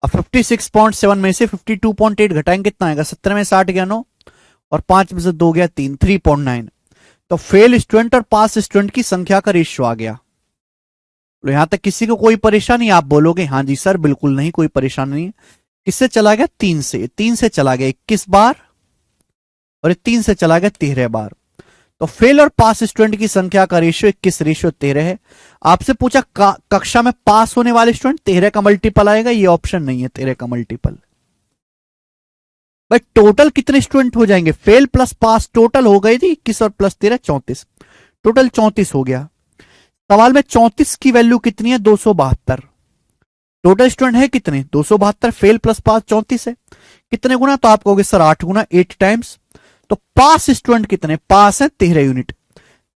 A: अब 56.7 में से 52.8 घटाएंगे, कितना आएगा? 17 में 60 गया 9, और 5 में से 2 गया 3, 3.9। तो फेल स्टूडेंट और पास स्टूडेंट की संख्या का रेशियो आ गया। तो यहां तक किसी को कोई परेशानी? आप बोलोगे हाँ जी सर बिल्कुल नहीं, कोई परेशानी नहीं। किससे चला गया? 3 से। 3 से चला गया 21 बार, और 3 से चला गया 13 बार। तो फेल और पास स्टूडेंट की संख्या का रेशियो 21 रेशियो 13 है। आपसे पूछा कक्षा में पास होने वाले स्टूडेंट 13 का मल्टीपल आएगा, ये ऑप्शन नहीं है 13 का मल्टीपल। भाई टोटल कितने स्टूडेंट हो जाएंगे? फेल प्लस पास टोटल हो गई थी 21 और प्लस 13 34, टोटल 34 हो गया। सवाल में 34 की वैल्यू कितनी है? 272। टोटल स्टूडेंट है कितने? 272। फेल प्लस पास 34 है, कितने गुना? तो आप कहोगे सर 8 गुना, 8 टाइम्स। तो पास स्टूडेंट कितने? पास है 13 यूनिट।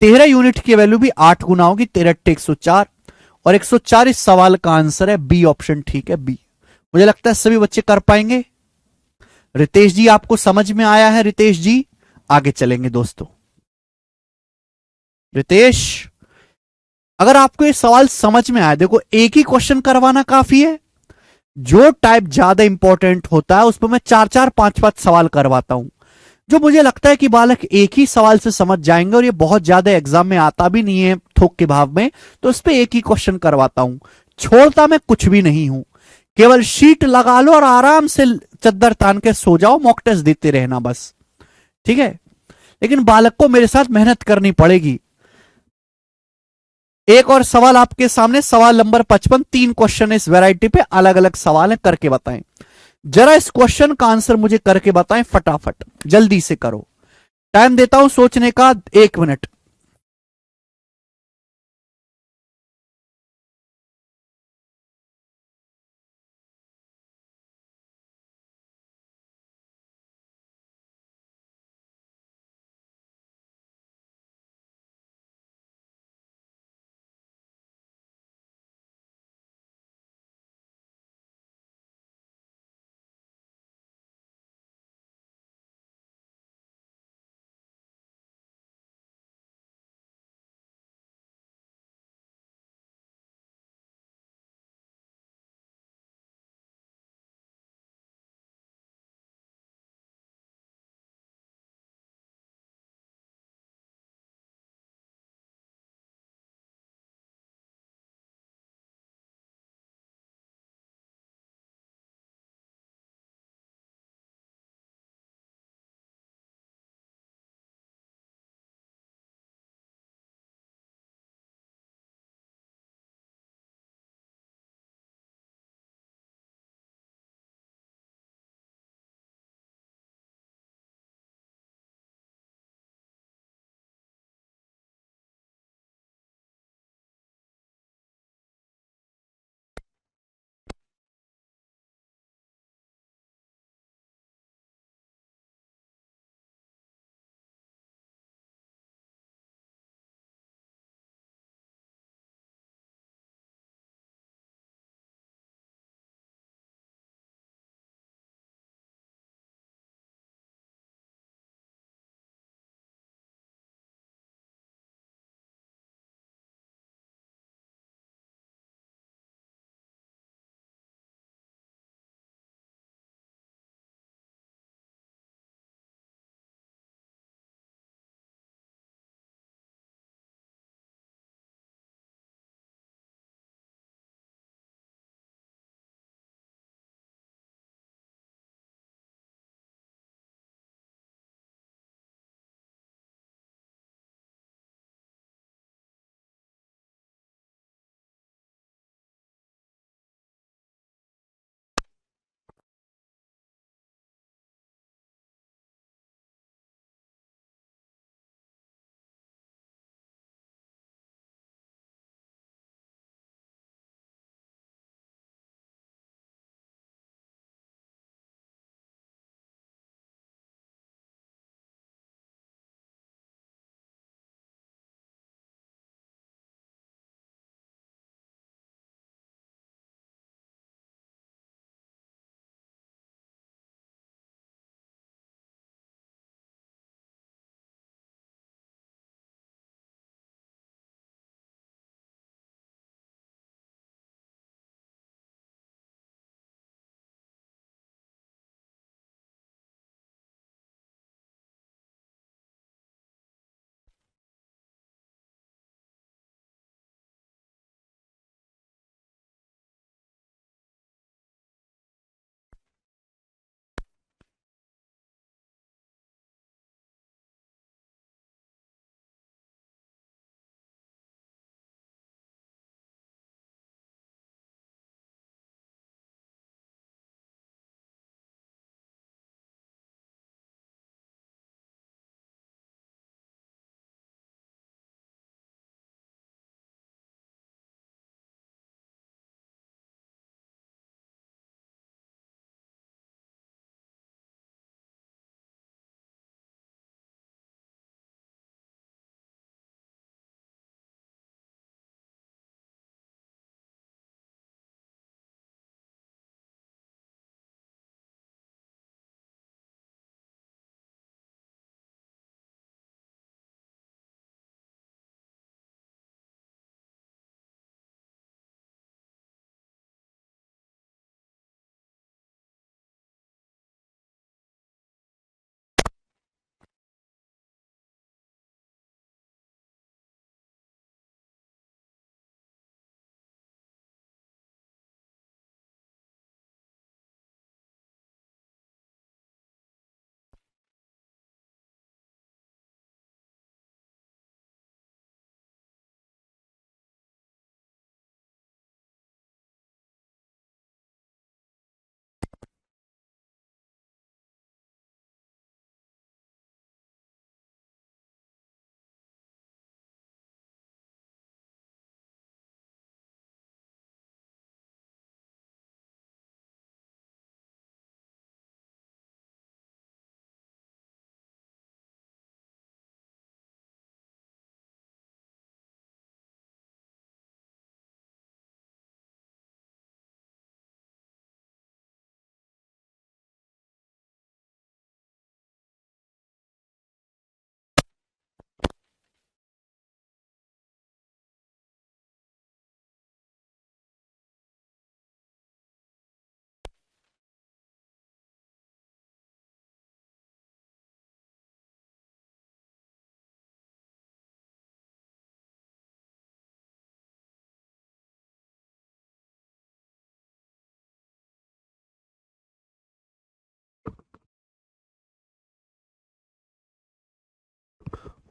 A: 13 यूनिट की वैल्यू भी 8 गुना होगी, 13 104, और 104 इस सवाल का आंसर है बी ऑप्शन। ठीक है, बी। मुझे लगता है सभी बच्चे कर पाएंगे। रितेश जी आपको समझ में आया है? रितेश जी आगे चलेंगे दोस्तों। रितेश, अगर आपको ये सवाल समझ में आया, देखो एक ही क्वेश्चन करवाना काफी है। जो टाइप ज्यादा इंपॉर्टेंट होता है उस पर मैं 4-4 5-5 सवाल करवाता हूं। जो मुझे लगता है कि बालक एक ही सवाल से समझ जाएंगे और ये बहुत ज्यादा एग्जाम में आता भी नहीं है थोक के भाव में, तो इस पे एक ही क्वेश्चन करवाता हूं। छोड़ता मैं कुछ भी नहीं हूं। केवल शीट लगा लो और आराम से चद्दर तान के सो जाओ, मॉक टेस्ट देते रहना बस। ठीक है, लेकिन बालक को मेरे साथ मेहनत करनी पड़ेगी। एक और सवाल आपके सामने, सवाल नंबर 55। 3 क्वेश्चन इस वैरायटी पे, अलग अलग सवाल है, करके बताएं। जरा इस क्वेश्चन का आंसर मुझे करके बताएं फटाफट, जल्दी से करो। टाइम देता हूं सोचने का 1 मिनट।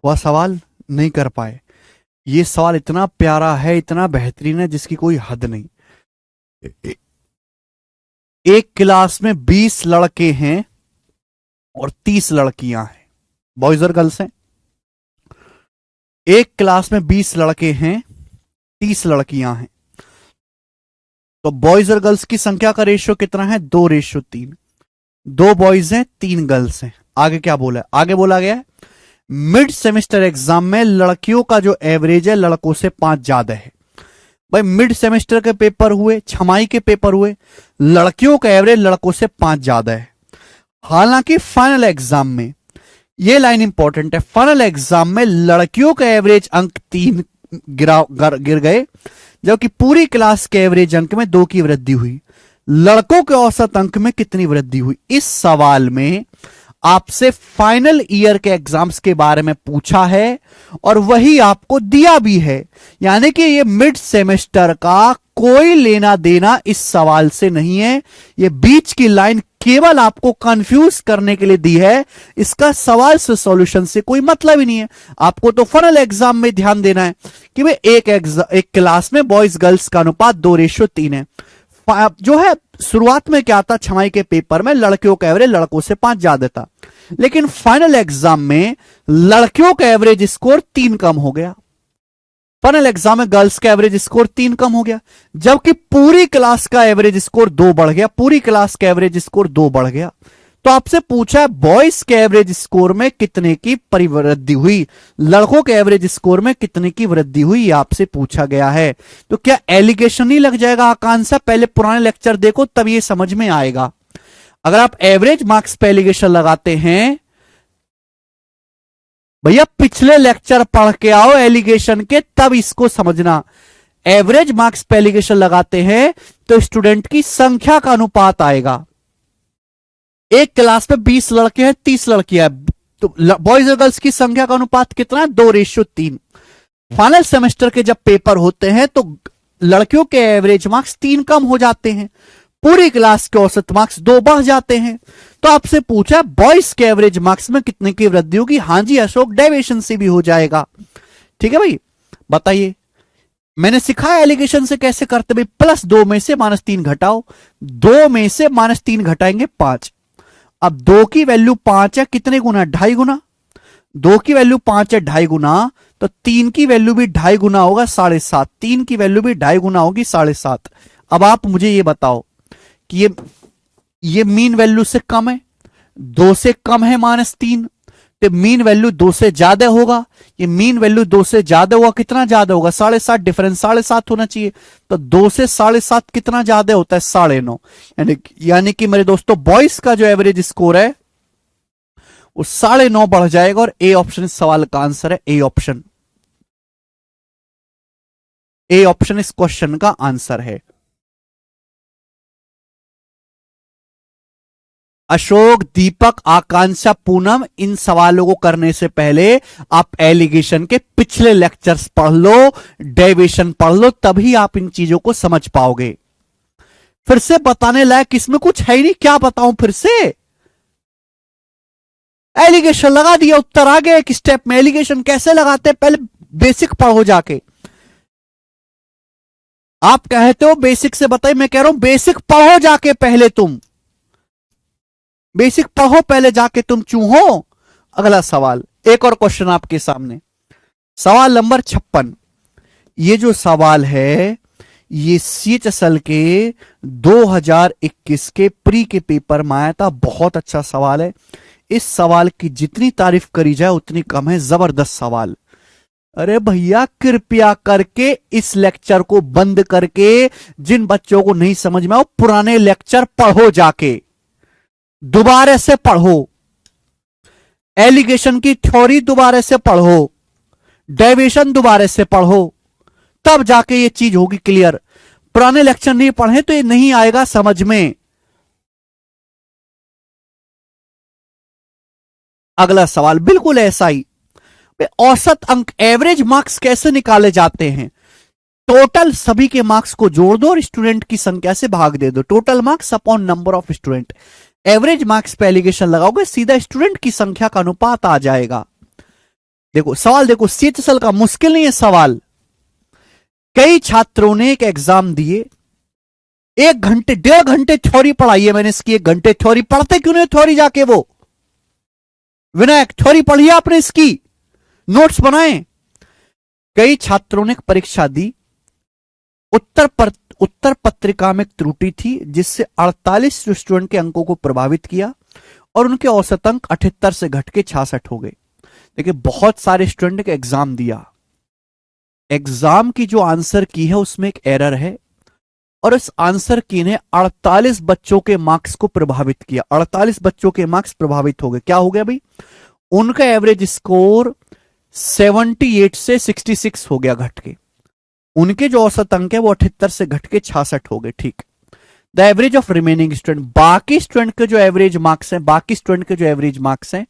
A: वह सवाल नहीं कर पाए। ये सवाल इतना प्यारा है, इतना बेहतरीन है, जिसकी कोई हद नहीं। एक क्लास में 20 लड़के हैं और 30 लड़कियां हैं, बॉयज और गर्ल्स हैं। एक क्लास में 20 लड़के हैं, 30 लड़कियां हैं, तो बॉयज और गर्ल्स की संख्या का रेशियो कितना है? 2:3। 2 बॉयज हैं, 3 गर्ल्स हैं। आगे क्या बोला है? आगे बोला गया है मिड सेमेस्टर एग्जाम में लड़कियों का जो एवरेज है लड़कों से 5 ज्यादा है। भाई मिड सेमेस्टर के पेपर हुए, छमाई के पेपर हुए, लड़कियों का एवरेज लड़कों से 5 ज्यादा है। हालांकि फाइनल एग्जाम में, ये लाइन इंपॉर्टेंट है, फाइनल एग्जाम में लड़कियों का एवरेज अंक 3 गिर गए, जबकि पूरी क्लास के एवरेज अंक में 2 की वृद्धि हुई। लड़कों के औसत अंक में कितनी वृद्धि हुई? इस सवाल में आपसे फाइनल ईयर के एग्जाम्स के बारे में पूछा है और वही आपको दिया भी है, यानी कि ये मिड सेमेस्टर का कोई लेना देना इस सवाल से नहीं है। ये बीच की लाइन केवल आपको कंफ्यूज करने के लिए दी है, इसका सवाल से सॉल्यूशन से कोई मतलब ही नहीं है। आपको तो फाइनल एग्जाम में ध्यान देना है कि भाई एक क्लास में बॉयज गर्ल्स का अनुपात 2:3 है। जो है शुरुआत में क्या था, छमाई के पेपर में लड़कियों का एवरेज लड़कों से 5 ज्यादा था, लेकिन फाइनल एग्जाम में लड़कियों का एवरेज स्कोर 3 कम हो गया। फाइनल एग्जाम में गर्ल्स का एवरेज स्कोर 3 कम हो गया, जबकि पूरी क्लास का एवरेज स्कोर 2 बढ़ गया। पूरी क्लास का एवरेज स्कोर 2 बढ़ गया। तो आपसे पूछा है बॉयज के एवरेज स्कोर में कितने की परिवृद्धि हुई, लड़कों के एवरेज स्कोर में कितने की वृद्धि हुई, ये आपसे पूछा गया है। तो क्या एलिगेशन नहीं लग जाएगा आकांक्षा? पहले पुराने लेक्चर देखो तब ये समझ में आएगा। अगर आप एवरेज मार्क्स पे एलिगेशन लगाते हैं, भैया पिछले लेक्चर पढ़ के आओ एलिगेशन के, तब इसको समझना। एवरेज मार्क्स पे एलिगेशन लगाते हैं तो स्टूडेंट की संख्या का अनुपात आएगा। एक क्लास में 20 लड़के हैं, 30 लड़कियां हैं, तो बॉयज और गर्ल्स की संख्या का अनुपात कितना है? 2:3। फाइनल सेमेस्टर के जब पेपर होते हैं तो लड़कियों के एवरेज मार्क्स 3 कम हो जाते हैं, पूरी क्लास के औसत मार्क्स 2 बढ़ जाते हैं। तो आपसे पूछा बॉयज के एवरेज मार्क्स में कितने की वृद्धि होगी? हां जी अशोक, डेविएशन से भी हो जाएगा। ठीक है भाई, बताइए। मैंने सिखाया एलिगेशन से कैसे करते भाई। +2 में से -3 घटाओ, 2 में से -3 घटाएंगे 5। अब 2 की वैल्यू 5 है, कितने गुना? 2.5 गुना। 2 की वैल्यू 5 है, 2.5 गुना, तो 3 की वैल्यू भी 2.5 गुना होगा, 7.5। 3 की वैल्यू भी 2.5 गुना होगी, 7.5। अब आप मुझे ये बताओ कि ये मीन वैल्यू से कम है, 2 से कम है -3, तो मीन वैल्यू 2 से ज्यादा होगा। ये मीन वैल्यू 2 से ज्यादा होगा, कितना ज्यादा होगा? 7.5। डिफरेंस 7.5 होना चाहिए, तो 2 से 7.5 कितना ज्यादा होता है? 9.5। यानी कि मेरे दोस्तों बॉयज का जो एवरेज स्कोर है वो 9.5 बढ़ जाएगा, और ए ऑप्शन इस सवाल का आंसर है। ए ऑप्शन, ए ऑप्शन इस क्वेश्चन का आंसर है। अशोक, दीपक, आकांक्षा, पूनम, इन सवालों को करने से पहले आप एलिगेशन के पिछले लेक्चर्स पढ़ लो, डेविएशन पढ़ लो, तभी आप इन चीजों को समझ पाओगे। फिर से बताने लायक इसमें कुछ है ही नहीं, क्या बताऊं फिर से? एलिगेशन लगा दिया, उत्तर आ गया एक स्टेप में। एलिगेशन कैसे लगाते हैं पहले बेसिक पढ़ो जाके। आप कहते हो बेसिक से बताइए, मैं कह रहा हूं बेसिक पढ़ो जाके पहले, तुम बेसिक पढ़ो पहले जाके तुम चूहो। अगला सवाल, एक और क्वेश्चन आपके सामने, सवाल नंबर 56। ये जो सवाल है ये CHSL के 2021 के प्री के पेपर में आया था। बहुत अच्छा सवाल है। इस सवाल की जितनी तारीफ करी जाए उतनी कम है, जबरदस्त सवाल। अरे भैया कृपया करके इस लेक्चर को बंद करके, जिन बच्चों को नहीं समझ में आओ पुराने लेक्चर पढ़ो जाके, दोबारा से पढ़ो, एलिगेशन की थ्योरी दोबारा से पढ़ो, डेविएशन दोबारा से पढ़ो, तब जाके ये चीज होगी क्लियर। पुराने लेक्चर नहीं पढ़े तो ये नहीं आएगा समझ में। अगला सवाल बिल्कुल ऐसा ही, औसत अंक एवरेज मार्क्स कैसे निकाले जाते हैं? टोटल सभी के मार्क्स को जोड़ दो और स्टूडेंट की संख्या से भाग दे दो। Total marks upon number of student. Average marks पे एलिगेशन लगाओगे, सीधा स्टूडेंट की संख्या का अनुपात आ जाएगा। देखो सवाल, देखो CHSL का मुश्किल नहीं है सवाल। कई छात्रों ने एक एग्जाम दिए, 1 घंटे 1.5 घंटे थ्योरी पढ़ाई है मैंने इसकी, 1 घंटे थ्योरी पढ़ते क्यों नहीं थ्योरी जाके? वो विनायक थ्योरी पढ़िए आपने इसकी, नोट्स बनाए। कई छात्रों ने परीक्षा दी, उत्तर पत्रिका में एक त्रुटि थी जिससे 48 स्टूडेंट के अंकों को प्रभावित किया और उनके औसत अंक 78 से घट के 66 हो गए। देखिए बहुत सारे स्टूडेंट ने एग्जाम दिया, एग्जाम की जो आंसर की है उसमें एक एरर है और इस आंसर की ने 48 बच्चों के मार्क्स को प्रभावित किया। 48 बच्चों के मार्क्स प्रभावित हो गए। क्या हो गया भाई? उनका एवरेज स्कोर 78 से 66 हो गया घट के। उनके जो औसत अंक है वो 78 से घट के 66 हो गए। ठीक। The average of remaining student, बाकी स्टूडेंट के जो एवरेज मार्क्स हैं, बाकी स्टूडेंट के जो एवरेज मार्क्स हैं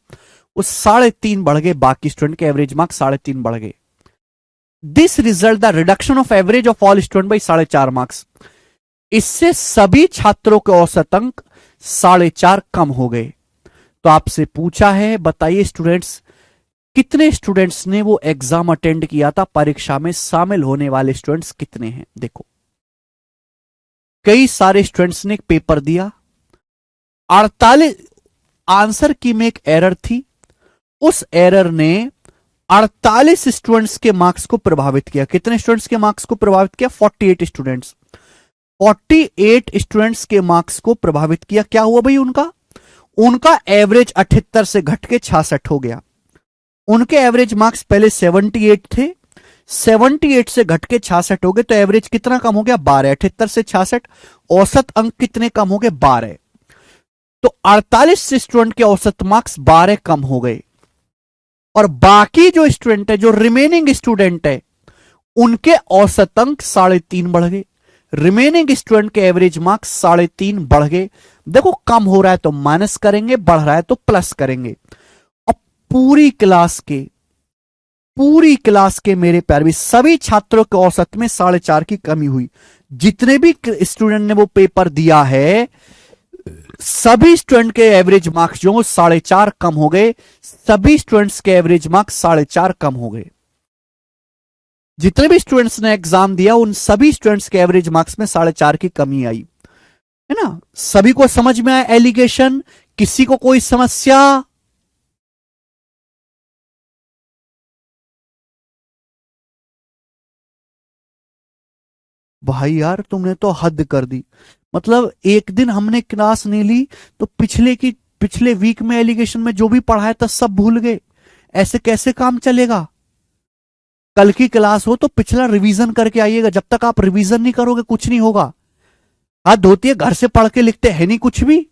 A: वो 3.5 बढ़ गए। बाकी स्टूडेंट के एवरेज मार्क्स 3.5 बढ़ गए। This result the reduction of average of all student by 4.5 marks. इससे सभी छात्रों के औसत अंक 4.5 कम हो गए। तो आपसे पूछा है, बताइए स्टूडेंट्स, कितने स्टूडेंट्स ने वो एग्जाम अटेंड किया था? परीक्षा में शामिल होने वाले स्टूडेंट्स कितने हैं? देखो कई सारे स्टूडेंट्स ने एक पेपर दिया, 48 आंसर की में एक एरर थी, उस एरर ने 48 स्टूडेंट्स के मार्क्स को प्रभावित किया। कितने स्टूडेंट्स के मार्क्स को प्रभावित किया? 48 स्टूडेंट्स। 48 स्टूडेंट्स के मार्क्स को प्रभावित किया। क्या हुआ भाई? उनका एवरेज 78 से घट के 66 हो गया। उनके एवरेज मार्क्स पहले 78 थे, 78 से घट के 66 हो गए। तो एवरेज कितना कम हो गया? 12। 78 से 66, औसत अंक कितने कम हो गए? 12। तो 48 स्टूडेंट के औसत मार्क्स 12 कम हो गए और बाकी जो स्टूडेंट है, जो रिमेनिंग स्टूडेंट है, उनके औसत अंक 3.5 बढ़ गए। रिमेनिंग स्टूडेंट के एवरेज मार्क्स 3.5 बढ़ गए। देखो कम हो रहा है तो माइनस करेंगे, बढ़ रहा है तो प्लस करेंगे। अब पूरी क्लास के मेरे प्यारे भी सभी छात्रों के औसत में 4.5 की कमी हुई। जितने भी स्टूडेंट ने वो पेपर दिया है, सभी स्टूडेंट के एवरेज मार्क्स जो 4.5 कम हो गए। सभी स्टूडेंट्स के एवरेज मार्क्स 4.5 कम हो गए। जितने भी स्टूडेंट्स ने एग्जाम दिया उन सभी स्टूडेंट्स के एवरेज मार्क्स में 4.5 की कमी आई, है ना? सभी को समझ में आया एलिगेशन? किसी को कोई समस्या? भाई यार तुमने तो हद कर दी। मतलब एक दिन हमने क्लास नहीं ली तो पिछले वीक में एलिगेशन में जो भी पढ़ाया था सब भूल गए। ऐसे कैसे काम चलेगा? कल की क्लास हो तो पिछला रिवीजन करके आइएगा। जब तक आप रिवीजन नहीं करोगे कुछ नहीं होगा। हद होती है, घर से पढ़ के लिखते हैं नहीं कुछ भी।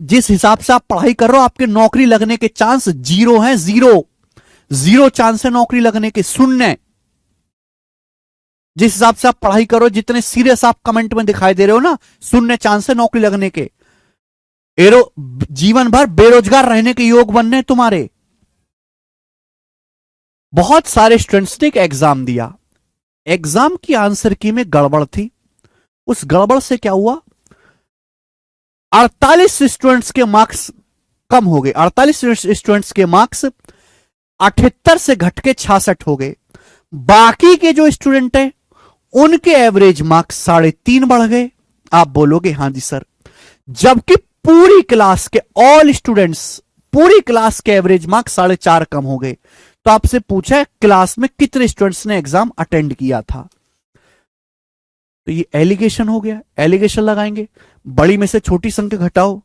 A: जिस हिसाब से आप पढ़ाई कर रहे हो आपके नौकरी लगने के चांस 0 हैं। 0 चांस है नौकरी लगने के, शून्य। जिस हिसाब से आप पढ़ाई करो, जितने सीरियस आप कमेंट में दिखाई दे रहे हो ना, 0 चांस है नौकरी लगने के। जीवन भर बेरोजगार रहने के योग बनने तुम्हारे। बहुत सारे स्टूडेंट्स ने एक एग्जाम दिया, एग्जाम की आंसर की में गड़बड़ थी। उस गड़बड़ से क्या हुआ? 48 स्टूडेंट्स के मार्क्स कम हो गए। 48 स्टूडेंट्स के मार्क्स 78 से घट के 66 हो गए। बाकी के जो स्टूडेंट हैं उनके एवरेज मार्क्स 3.5 बढ़ गए। आप बोलोगे हां जी सर, जबकि पूरी क्लास के ऑल स्टूडेंट्स, पूरी क्लास के एवरेज मार्क्स 4.5 कम हो गए। तो आपसे पूछा है क्लास में कितने स्टूडेंट्स ने एग्जाम अटेंड किया था? तो ये एलिगेशन हो गया। एलिगेशन लगाएंगे, बड़ी में से छोटी संख्या घटाओ,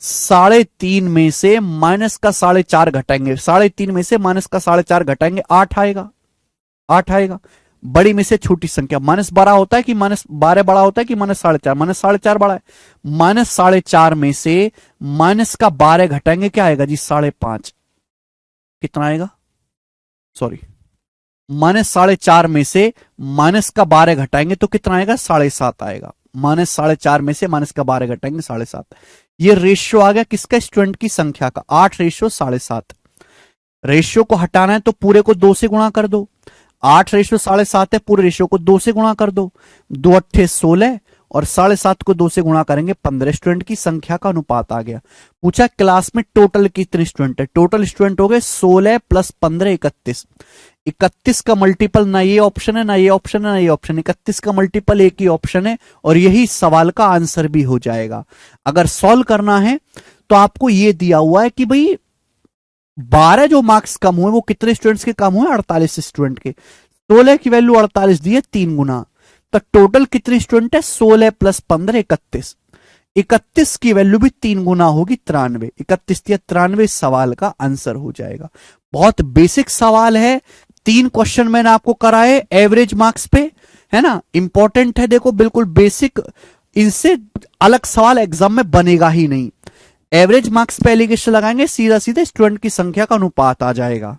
A: 3.5 में से माइनस का 4.5 घटाएंगे, 3.5 में से माइनस का 4.5 घटाएंगे, 8 आएगा। 8 आएगा। बड़ी में से छोटी संख्या, माइनस 12 होता है कि माइनस 12 बड़ा होता है कि माइनस 4.5? माइनस 4.5 बड़ा है। माइनस 4.5 में से माइनस का 12 घटाएंगे, क्या आएगा जी? 5.5। कितना आएगा? सॉरी, माइनस 4.5 में से माइनस का 12 घटाएंगे तो कितना आएगा? 7.5 आएगा। माइनस 4.5 में से माइनस का 12 घटाएंगे, 7.5। ये रेशियो आ गया किसका? स्टूडेंट की संख्या का। 8:7.5। रेशियो को हटाना है तो पूरे को 2 से गुणा कर दो। 8:7.5 है, पूरे रेशियो को 2 से गुणा कर दो। 2 8 16 और 7.5 को 2 से गुणा करेंगे 15 स्टूडेंट की संख्या का अनुपात आ गया। पूछा क्लास में टोटल कितने स्टूडेंट है, टोटल स्टूडेंट हो गए 16 प्लस 15 31। 31 का मल्टीपल ना ये ऑप्शन है ना ये ऑप्शन है ना ये ऑप्शन, 31 का मल्टीपल एक ही ऑप्शन है और यही सवाल का आंसर भी हो जाएगा। अगर सॉल्व करना है तो आपको ये दिया हुआ है कि भाई 12 जो मार्क्स कम हुए वो कितने स्टूडेंट्स के कम हुए, 48 स्टूडेंट के। 16 की वैल्यू 48 दी है 3 गुना, तो टोटल कितने स्टूडेंट है 16 प्लस 15 31। 31 की वैल्यू भी 3 गुना होगी 93, 31 या 93 सवाल का आंसर हो जाएगा। बहुत बेसिक सवाल है, 3 क्वेश्चन मैंने आपको कराए एवरेज मार्क्स पे, है ना, इंपॉर्टेंट है, देखो बिल्कुल बेसिक, इनसे अलग सवाल एग्जाम में बनेगा ही नहीं। एवरेज मार्क्स पे एलिगेशन लगाएंगे, सीधा सीधा स्टूडेंट की संख्या का अनुपात आ जाएगा।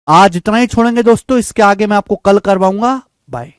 A: आज इतना ही छोड़ेंगे दोस्तों, इसके आगे मैं आपको कल करवाऊंगा। बाय।